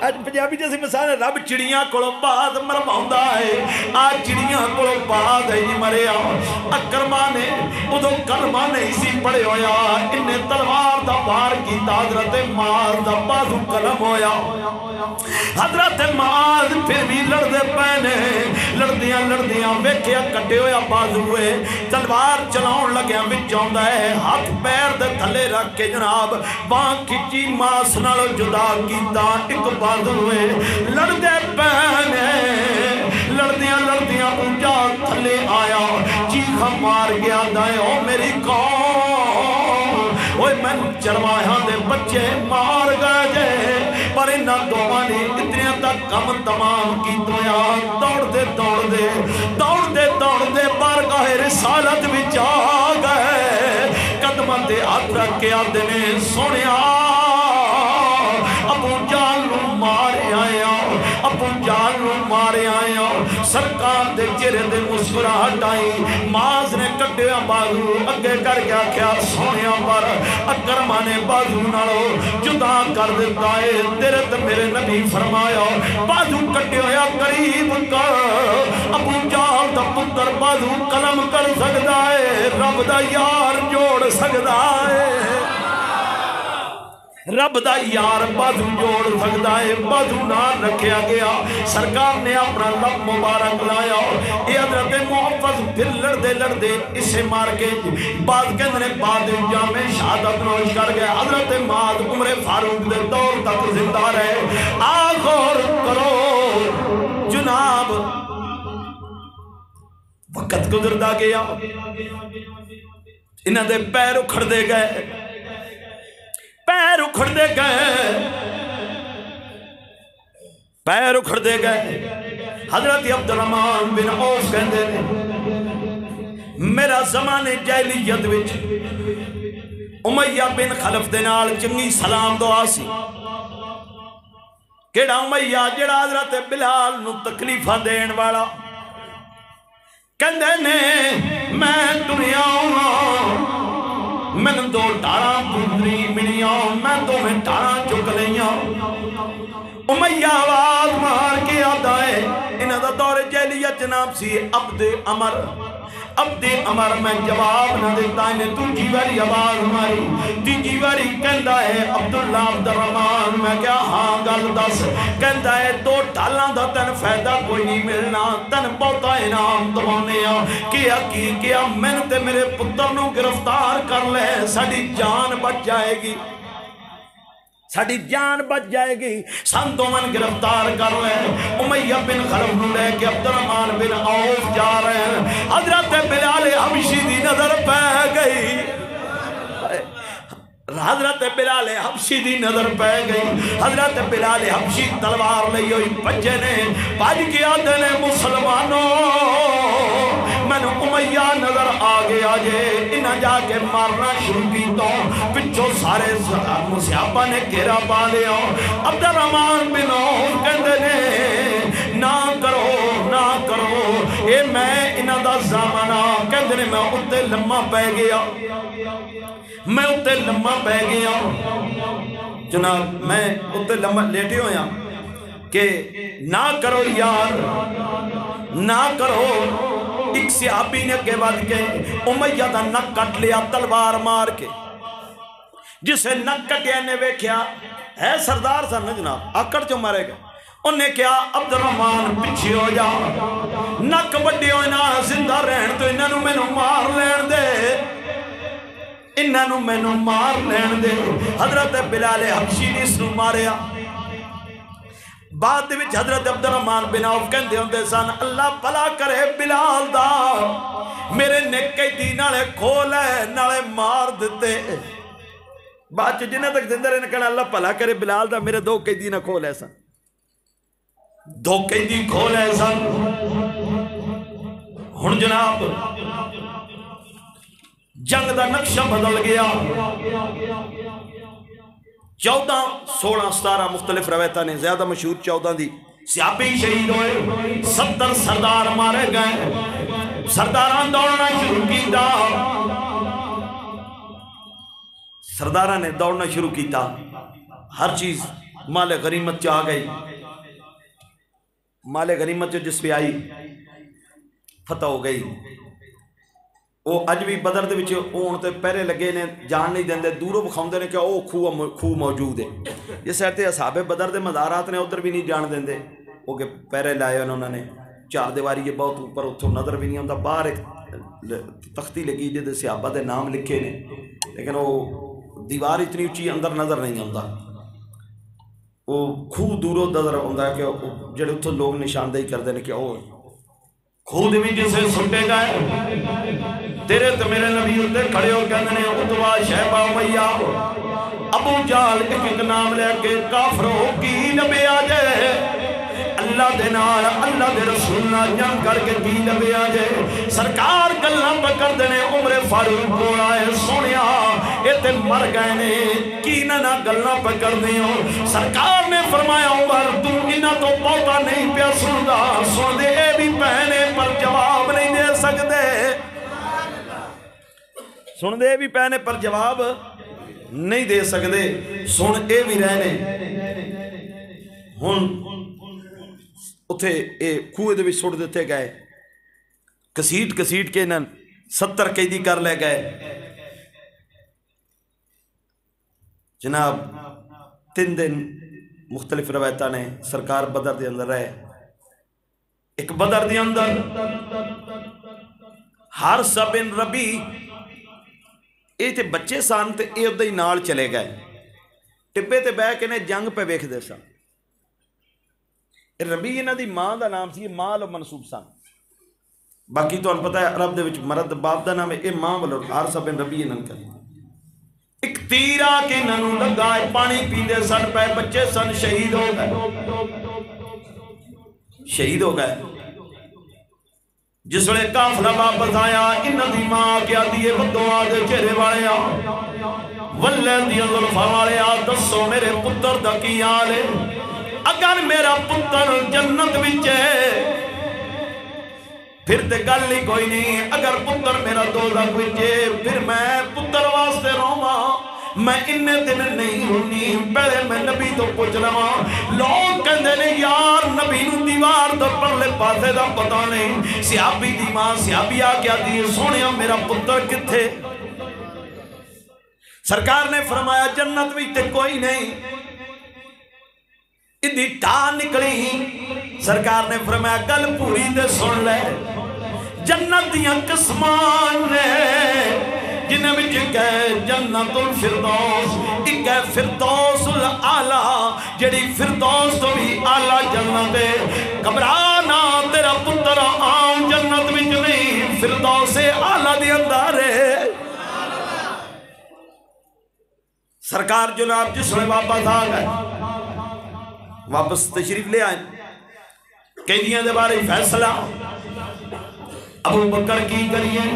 آج پنجابی جیسی مثال ہے رب چڑیاں کو بعد مرواندہ ہے آج چڑیاں کو بعد ہے جی مریا اکرمہ نے ادھو کلمہ نے اسی پڑے ہویا انہیں تلوار دا بار کی حضرت معاذ دا بازو کلم ہویا حضرت معاذ پھر بھی لڑدے پہنے لڑدیاں ویکھیا کٹے ہویا بازو ہوئے تلوار چلاؤں لگیا وچوں دا ہے ہاتھ پیر دے تھلے رکھ کے جناب بان کھچی ماس نالو جدا کیتا ایک بازو ہوئے لڑدے پہنے لڑدیاں اونچا تھلے آیا چیخا مار گیا دائے او میری قوم اوہ میں چرواہاں دے بچے مار گئے جے پر انہاں دوانی اتنے تک کم تمام کی دویا دوڑ دے بارگاہ رسالت بچ آ گئے قدمہ دے ہاتھ رکھ کے آدھے نے سنیا ابو جال نو مارے آیا سرکار دے چہرے دے مسکراہٹ آئی معاذ نے کٹیا بازو اگے کر کے آکھیا سونیا پر اکرمہ نے بازو نالو جدا کر دیتا ہے تیرے تے میرے نبی فرمایا بازو کٹے ہویا قریب کر ابو جال دا پتر بازو قلم کر سکتا ہے رب دا یار جوڑ سکتا ہے رب دا یار بازو جوڑ سکتا ہے بازو نہ رکھیا گیا سرکار نے اپنا لب مبارک لایا اے حضرت محفظ پھر لڑدے اسے مار کے بعد کے اندر بعد جامع شہادت نوش کر گئے حضرت معاذ عمر فاروق دے دور تک زندہ رہے آخر کرو جناب وقت گزردا گیا انہاں دے پیر اکھڑ دے گئے پیر اکھڑ دے گئے حضرت عبدالرحمن بن عوف کہندے نے میرا زمانے جاہلیت وچ امیہ بن خلف دے نال چنگی سلام دعا سی کیڑا امیہ جڑا حضرت بلال نو تکلیفہ دین والا کہندے نے میں دنیا میں دو ٹارا پندری منیاں میں دو میں ٹارا چک لیاں امیہ آواز مار کے آدھا ہے انہاں دا دور جہلیت جناب سی عبد عمر میں جواب نہ دیتا انہیں تو جیواری آواز ماری تیجی واری کہندہ ہے عبداللہ عبدالرحمن میں کیا ہاں گل دس کہندہ ہے دو ٹھالاں دا تن فائدہ کوئی نہیں ملنا تن بہتا انعام دوانے کیا میں تے میرے پتر نو گرفتار کر لے ساڑی جان بچ جائے گی سن دو من گرفتار کر لے امیہ بن خلف نو لے کے عبدالرحمن بن عوف جا رہے ہیں حضرت بلال حبشی دی نظر پہ گئی حضرت بلال حبشی تلوار لئی ہوئی بچے نے بھاج کے آدھے نے مسلمانوں میں نے امیہ نظر آگے آجے انہاں جا کے مارنا شروع کی تو پچھو سارے مسیحابہ نے گھیرا پا لیا عبدالرحمن بن عوف کہندے نے نہ کرو اے میں انہاں دا زامنہ کہندے نے میں اتے لمحہ پہ گیا جناب میں اتے لمحہ لیٹے ہویا کہ نہ کرو یار نہ کرو ایک صحابی نے کے بعد کے امیہ دا نک کٹ لیا تلوار مار کے جسے نک کٹیا نے ویکھیا ہے سردار سا نا جناب آکڑ چو مارے گا انہیں کیا عبدالرحمن پیچھے ہو جا نک بڑی ہوئے نا زندہ رہن تو انہوں میں نو مار لین دے حضرت بلال حبشی نے اس نو ماریا بعد وچ حضرت عبدالرحمن بن عوف کہندے ہوندے سن اللہ بھلا کرے بلال دا میرے نیکی دی نالے کھولے نالے مار دیتے بعد جنہیں تک زندہ رہنے کہنا اللہ بھلا کرے بلال دا میرے دو قیدی نہ کھولے سن دو قیدی کھولے سن ہن جناب جنگ دا نقشہ بدل گیا 14 16 17 مختلف روایتاں نے زیادہ مشہور 14 دی صحابی شہید ہوئے، 70 سردار مارے گئے، سرداران دوڑنا شروع کیتا، سرداران نے دوڑنا شروع کیتا، ہر چیز مال غنیمت چ آ گئی، مال غنیمت جس پہ آئی فتح ہو گئی۔ وہ اج بھی بدر دے وچ اون تے پہرے لگے نے، جان نہیں دیندے، دوروں بکھاؤندے نے کہ او خوہ موجود ہے، جس سائڈ اصحاب بدر دے مزارات نے ادھر بھی نہیں جان دیندے، وہ کہ پہرے لائے انہوں نے، چار دیواری یہ بہت اوپر، اتوں نظر بھی نہیں آتا، باہر ایک تختی لگی جہاں صحابہ دے نام لکھے نے، لیکن وہ دیوار اتنی اچھی اندر نظر نہیں آتا، وہ خوہ دوروں نظر آتا ہے کہ جڑے اتوں لوگ نشاندہی کرتے ہیں کہ وہ خوہ دے وچ جسے سٹے گئے، تیرے تو میرے نبی اتنے کھڑے ہو کہندے نے عتبہ شیبہ امیہ ابو جہل ایک ایک نام لے کے کافروں کی نبی آ جائے، اللہ دے نال اللہ دے رسول نال جنگ کر کے کی نبی آ جائے۔ سرکار گلاں پکڑ دینے، عمر فاروق کول آئے، سونیا اے تے مر گئے نے، کی نہ گلاں پکڑ دیو۔ سرکار نے فرمایا عمر تو انہاں تو بہتا نہیں پیا سندا، سن دے اے بھی پہنے پر جواب نہیں دے سکتے، سن دے بھی پہنے پر جواب نہیں دے سکتے، سن اے بھی رہنے۔ ہن اتھے اے کوئے دے بھی سڑ دیتے گئے، کسیٹ کسیٹ کے انہاں 70 قیدی کر لے گئے۔ جناب 3 دن مختلف روایتہ نے سرکار بدر دے اندر رہے، ایک بدر دے اندر حارثہ بن ربی اے تے بچے سان تے اے ادھا ہی نال چلے گئے، ٹبے تے بے کے نے جنگ پہ ویکھ دے سان۔ ربی انہاں دی ماں دا نام سی، ماں لو منصوب سان، باقی تو پتہ ہے عرب دے وچ مرد باپ دا نام ہے، اے ماں والو حارثہ بن ربی انہاں کا۔ ایک تیر آ کے انہاں لگا، پانی پیندے سن پہ، بچے سن، شہید ہو گئے، شہید ہو گئے۔ جس ویلے قافلہ واپس آیا، انہاں دی ماں کیا دیے بدعا دے چہرے والے آ، ولے دی زلفاں والے آ، دسو میرے پتر دا کی حال ہے؟ اگر میرا پتر جنت وچ ہے پھر تے گل ہی کوئی نہیں، اگر پتر میرا دوزخ وچ ہے پھر میں پتر واسطے رواں، میں اننے دن نہیں ہونی، پہلے میں نبی تو پوچھ لواں۔ لوگ کہندے نے یار نبی نو دیوار دا پرلے پاسے دا پتہ نہیں، صحابی دی ماں صحابی آ کیا دی سونیا میرا پتر کتھے؟ سرکار نے فرمایا جنت وچ تے کوئی نہیں، ادھی ٹا نکلی۔ سرکار نے فرمایا گل پوری دے سن لے، جنت دیاں قسمان نے جنہیں وچ کہے جنت الفردوس، ایک ہے فردوس الاعلیٰ، جڑی فردوس تو بھی اعلیٰ جنت ہے۔ گھبرانا تیرا پتر عام جنت وچ نہیں، فردوس اعلیٰ دی اندر ہے۔ سرکار جناب جس میں واپس آ گئے، واپس تشریف لے آئیں، قیدیاں دے بارے فیصلہ ابو بکر کی کریے،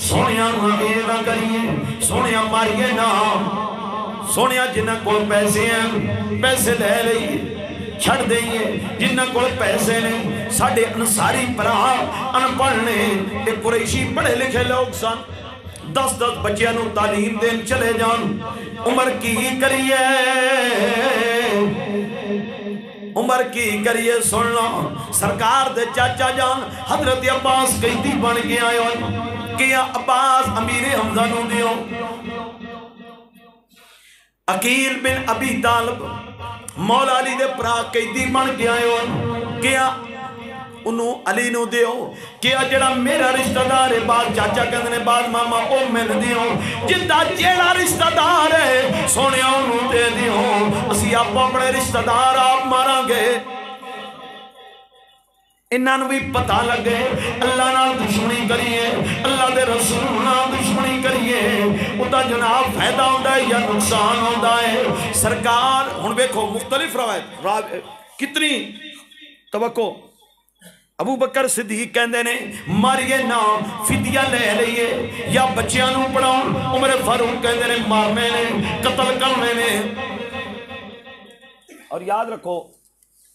سونیا نہ کریے، سونیا ماریے نہ، سونیا جنہ کو پیسے ہیں پیسے لے لئیے چھڑ دئیے، جنہ کو پیسے نے ساڑھے انصاری پراہ انپڑھ نے، ایک قریشی پڑھے لکھے لوگ سن، 10 بچیاں نو تعلیم دین چلے جان۔ عمر کی کریے، عمر کی کریے سننا، سرکار دے چاچا جان حضرت عباس قیدی بن کے آئے ہوئے، کیا عباس امیر حمزہ نو دیو، عقیل بن ابی طالب مولا علی دے پرا قیدی بن کے آئے ہوئے، کیا انہوں علی نو دیو، کیا جڑا میرا رشتہ دار ہے، بعد چاچا کہندے بعد ماما او میں دیو، جدہ جیڑا رشتہ دار ہے سونے انہوں دے دیو، اسی آپ اپنے رشتہ دار آپ مارا گے۔ انہاں نو بھی پتہ لگے اللہ نال دشمنی کریے، اللہ دے رسول نال دشمنی کریے، اتا جناب فائدہ ہوندہ ہے یا نقصان ہوندہ ہے۔ سرکار ہن بیکھو مختلف روایت کتنی توقع، ابو بکر صدیق کہندے نے ماریے نا فدیہ لے لئیے یا بچیاں نو پڑھاؤں، عمر فاروق کہندے نے مارنے نے قتل کرنے نے۔ اور یاد رکھو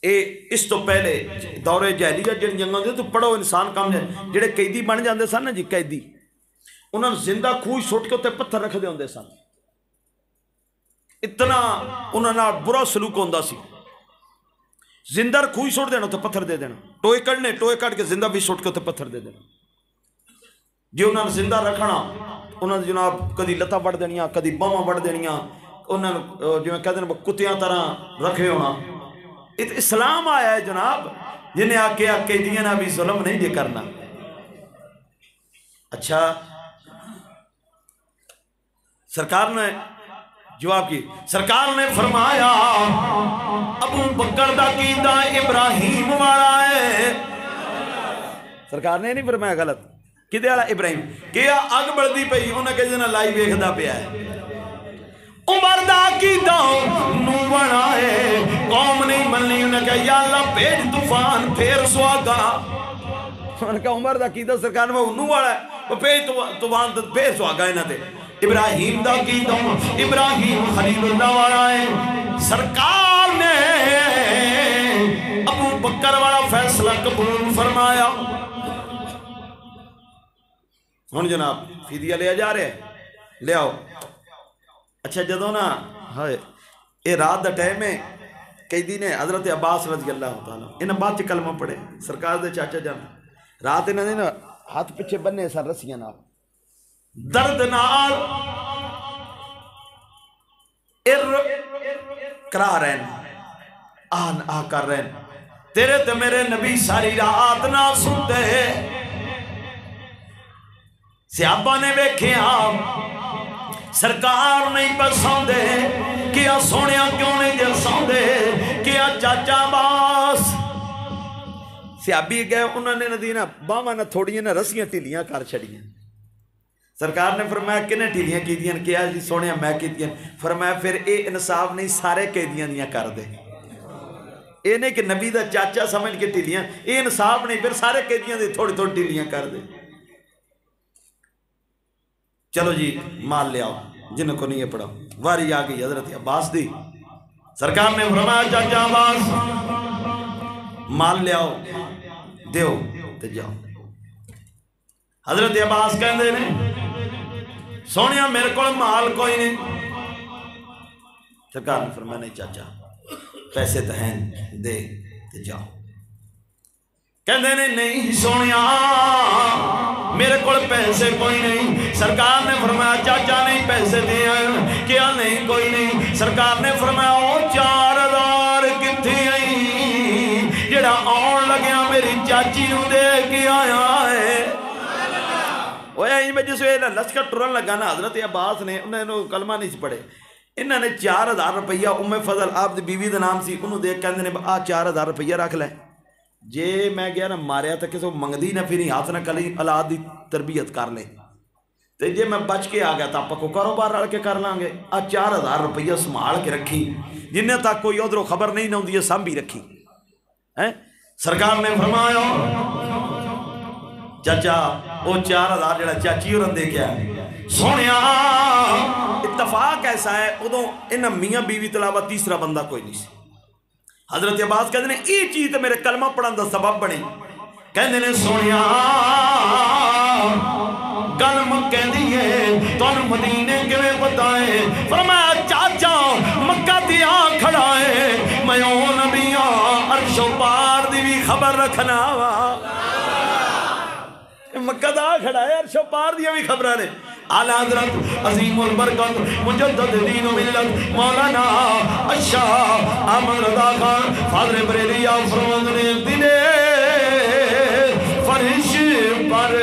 اس تو پہلے دور جاہلیت جن جنگاں دے تو پڑھو انسان کام جڑے قیدی بن جاندے سن نا جی قیدی انہاں نے زندہ کھوج سٹ کے تے پتھر رکھ دے ہوندے سن اتنا انہاں نال برا سلوک ہوندا سی زندہ کھوج سٹ دینا تے پتھر دے دینا ٹوئے کڈنے ٹوئے کڈ کے زندہ بھی سٹ کے تے پتھر دے دینا جی انہاں نے زندہ رکھنا انہاں نے جناب کدی لتاں وڈ دینیاں کدی باواں وڈ دینیاں انہاں نے جویں کہندے نے کتیاں طرح رکھے ہونا اسلام آیا ہے جناب جنہیں آکے قیدیاں نہ بھی ظلم نہیں دے کرنا اچھا سرکار نے جواب کی سرکار نے فرمایا ابو بکر دا کیدا ابراہیم والا ہے سرکار نے نہیں فرمایا غلط کدے والا ابراہیم کیا اگ بڑھدی پئی انہاں کہ جنا لائی ویکھدا پیا ہے عمر دا کیدا نو بنا ہے قوم نہیں مننی انہاں کہ یا اللہ بھیج طوفان پھر سواگا انہاں کہ عمر دا کیدا سرکار نے نو والا ہے وہ بھیج طوفان پھر سواگا انہاں تے ابراہیم دا کیدا ابراہیم خلیل اللہ والا ہے سرکار نے ابو بکر والا فیصلہ قبول فرمایا ہن جناب فدیہ لیا جا رہے ہیں لے آؤ اچھا جدو نا اے رات دا ٹائم ہے قیدی نے حضرت عباس رضی اللہ تعالیٰ انہیں بعد چ کلمہ پڑھے سرکار دے چاچا جان رات انہوں نے نا ہاتھ پیچھے بننے سن رسیاں نال درد نال کرا رہے آن آ کر رہے تیرے تے میرے نبی ساری رات نہ سنتے صحابہ نے ویکھے سرکار نہیں پسندے کیا سونیا کیوں نہیں دل سوندے کیا چاچا باس صحابی گئے انہوں نے ندینا باواں نہ تھوڑیاں نہ رسیاں ٹھیلیاں کر چھڑیاں سرکار نے فرمایا کنے ٹھیلیاں کی دیاں کیا جی سونیا میں کی دیاں فرمایا پھر اے انصاف نہیں سارے قیدیاں دیاں کر دے اے نہیں کہ نبی دا چاچا سمجھ کے ٹھیلیاں اے انصاف نہیں پھر سارے قیدیاں دی تھوڑی تھوڑی ٹھیلیاں کر دے چلو جی مال لے آؤ جنہوں کو نہیں ہے پڑھا واری آگئی حضرت عباس دی سرکار نے فرمایا چاچا عباس مال لے آؤ دیو تے جاؤ حضرت عباس کہندے نے سونیا میرے کو مال کوئی نہیں سرکار نے فرمایا نہیں چاچا پیسے تو ہیں دے تے جاؤ کہندے نے نہیں سونیا میرے کو پیسے کوئی نہیں سرکار نے فرمایا چاچا نہیں پیسے دیا کیا نہیں کوئی نہیں سرکار نے فرمایا او 4000 کتھی آئی جڑا آن لگیا میری چاچی نو دے کے آیا ہے وہ یہی میں جسے لشکر ٹرن لگا نا حضرت عباس نے انہوں نے کلمہ نہیں پڑھے انہوں نے 4000 روپیہ ام فضل آپ دی بیوی دا نام سی انہوں دیکھ کہندے نے 4000 روپیہ رکھ لے جے میں گیا نا ماریا تک کسی منگدی نہ پھری ہاتھ نہ کلی اولاد دی تربیت کر لے تے جے میں بچ کے آ گیا تا پکو کاروبار رل کے کر لیں گے 4000 روپیہ سنبھال کے رکھی جنہیں تک کوئی ادھروں خبر نہیں ہوندی ہے سانبھی رکھی سرکار نے فرمایا چاچا وہ 4000 جڑا چاچی اور دے گیا سونیا اتفاق ایسا ہے ادھوں انہاں میاں بیوی تلاوہ تیسرا بندہ کوئی نہیں سی حضرت عباس کہتے ہیں یہ چیز میرے کلمہ پڑھن دا سبب بنے کہتے ہیں سونیا گل مکہ دیئے تو مدینے کے بتائے فرمایا چاچا مکہ دیا کھڑا ہے میں او نبیاں عرش و پار دی بھی خبر رکھنا وا مکہ دا کھڑا ہے عرش و پار دیا بھی خبر رہے اعلی حضرت عظیم البرکت مجدد دین و ملت مولانا الشاہ احمد رضا خان فاضل بریلیا فرماند نے دل فرش پر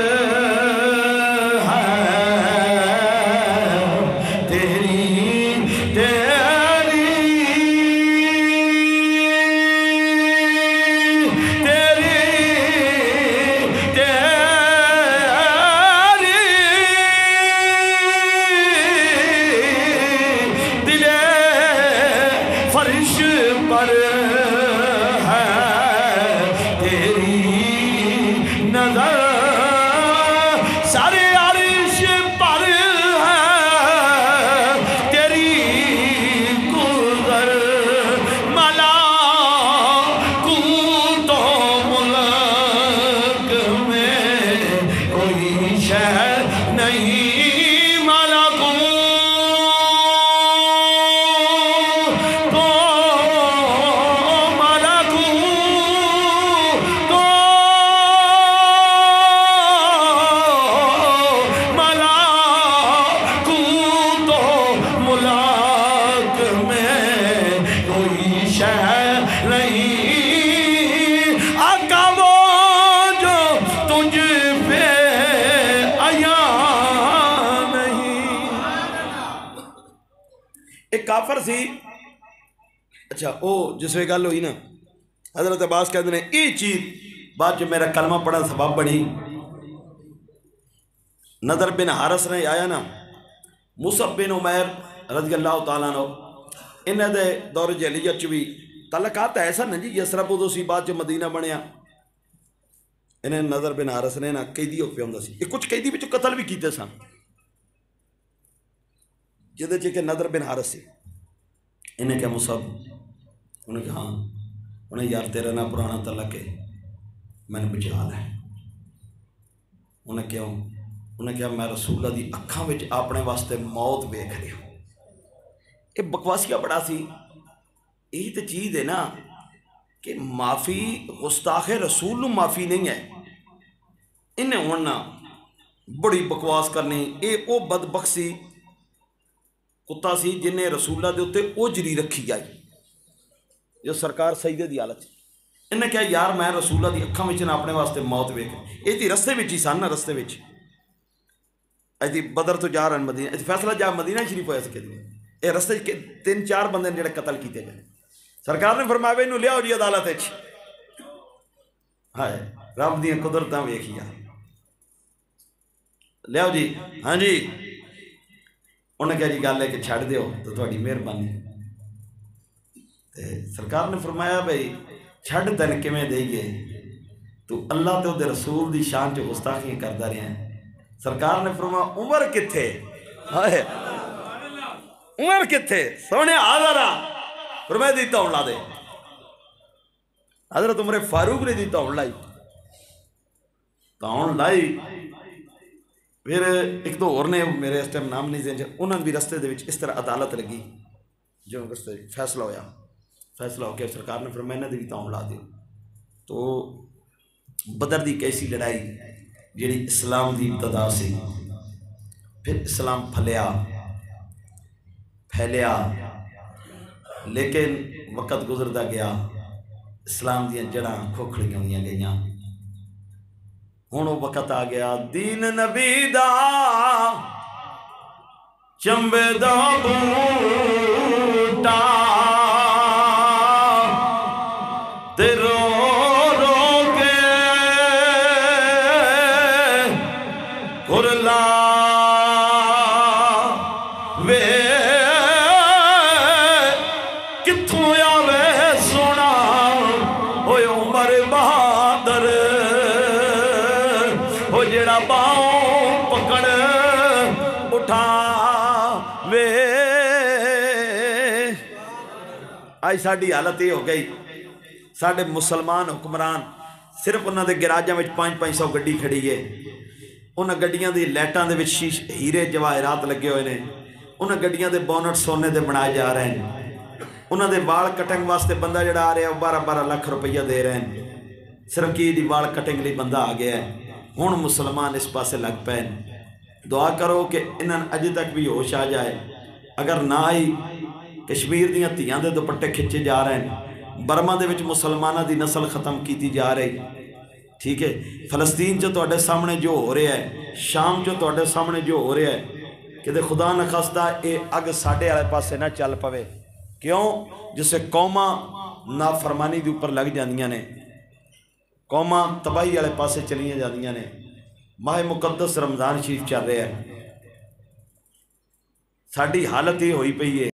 ایک کافر سی. اچھا وہ جس وی گل ہوئی نا حضرت عباس کہتے ہیں یہ چیز بعد جو میرا کلمہ پڑھا سبب بنی. نضر بن حارث نے آیا نا مصعب بن عمیر رضی اللہ تعالیٰ عنہ انہیں دے دور جہلیت بھی تعلقات ایسا نا جی جس طرح ادو سی بعد جو مدینہ بنیا. انہیں نضر بن حارث نے نا قیدی ہو پہ ہوں سی. یہ کچھ قیدی بچوں قتل بھی کیتے سن جہدے چ کہ نضر بن حارث سی. انہیں کہا مصعب انہیں کہا ہاں. انہیں یار تیرا نا پرانا تعلق ہے میں نے بچا لے. انہیں کیوں؟ انہیں کہا میں رسول اللہ دی اکھاں وچ اپنے واسطے موت ویکھ رہا ہوں. یہ بکواسیہ بڑا سی. یہی تو چیز ہے نا کہ معافی گستاخ رسول نو معافی نہیں ہے. انہیں ہونا بڑی بکواس کرنی. یہ وہ بدبخت سی کتا سی جنہیں رسول اللہ دے اتے اوجری رکھی آئی جو سرکار سجدے دی حالت. انہیں کہا یار میں رسول اللہ دی اکھاں وچ نہ اپنے واسطے موت ویکھ. یہ تھی رستے وچ ہی سن نا رستے وچ ایسی بدر تو جا رہے ہیں مدینہ فیصلہ جا مدینہ شریف ہویا سکے دی. یہ رستے 3-4 بندے جڑے قتل کیتے گئے. سرکار نے فرمایا انہوں لیا جی عدالت وچ. ہائے رب دیاں قدرتاں ویکھیا لیاؤ جی. ہاں جی انہیں کہا جی گل ہے کہ چھڑ دیو تو تھوڑی مہربانی. سرکار نے فرمایا بھائی چھڑ تین کیویں دئیے تو اللہ تے دے رسول دی شان چ گستاخیاں کردا رہیا ہے. سرکار نے فرمایا عمر کتھے؟ ہائے عمر کتھے سونے حاضر آ. فرمایا دیتا ہوں لا دے. حضرت عمر فاروق نے دیتا ہوں لائی تاؤن لائی. پھر ایک دو اور نے میرے اس ٹائم نام نہیں دیں انہوں نے بھی رستے دے وچ اس طرح عدالت لگی جو رستے فیصلہ ہویا. فیصلہ ہو کے سرکار نے فرمایا انہیں دیتا ہوں لا دیو. تو بدر دی کیسی لڑائی جیڑی اسلام دی ابتدا سی پھر اسلام پھیلیا لیکن وقت گزرتا گیا اسلام دیاں جڑاں کھوکھڑیاں ہوئیاں گئیاں. ہوں وہ وقت آ گیا دین نبی دا چنبے دا بوٹا تے رو رو کے کرلا وے کتھوں آوے سونا ہوئے عمر بہادر ہو جڑا باؤں پکڑ اٹھا وے. آج ساڑھی حالت یہ ہو گئی ساڑھے مسلمان حکمران صرف انہوں دے گراجاں میں 500 گڈی کھڑی ہے. انہوں گڈیاں دی لیٹاں دے وچ شیش ہیرے جواہرات لگے ہوئے نے. انہوں گڈیاں دے بونٹ سونے دے بنائے جا رہے ہیں. انہوں دے وال کٹنگ واسطے بندہ جڑا آ رہا ہے 12 لاکھ روپیہ دے رہے ہیں. صرف کی دی وال کٹنگ لی بندہ آ گیا ہے. ہون مسلمان اس پاسے لگ پہن. دعا کرو کہ انہاں اج تک بھی ہوش آ جائے. اگر نہ آئی کشمیر دیاں تیاں دے دوپٹے کھچے جا رہے ہیں. برما دے وچ مسلمانہ دی نسل ختم کیتی جا رہی. ٹھیک ہے فلسطین جو توڑے سامنے جو ہو رہا ہے شام جو توڑے سامنے جو ہو رہا ہے کہ دے خدا نخواستہ اے اگ ساڑھے آلے پاسے نہ چل پوے. کیوں جسے قوماں نافرمانی دی اوپر لگ جاندیاں نے قوماں تباہی والے پاسے چلیاں جاندیاں نے. ماہ مقدس رمضان شریف چل رہا ہے ساڑھی حالت یہ ہوئی پئی ہے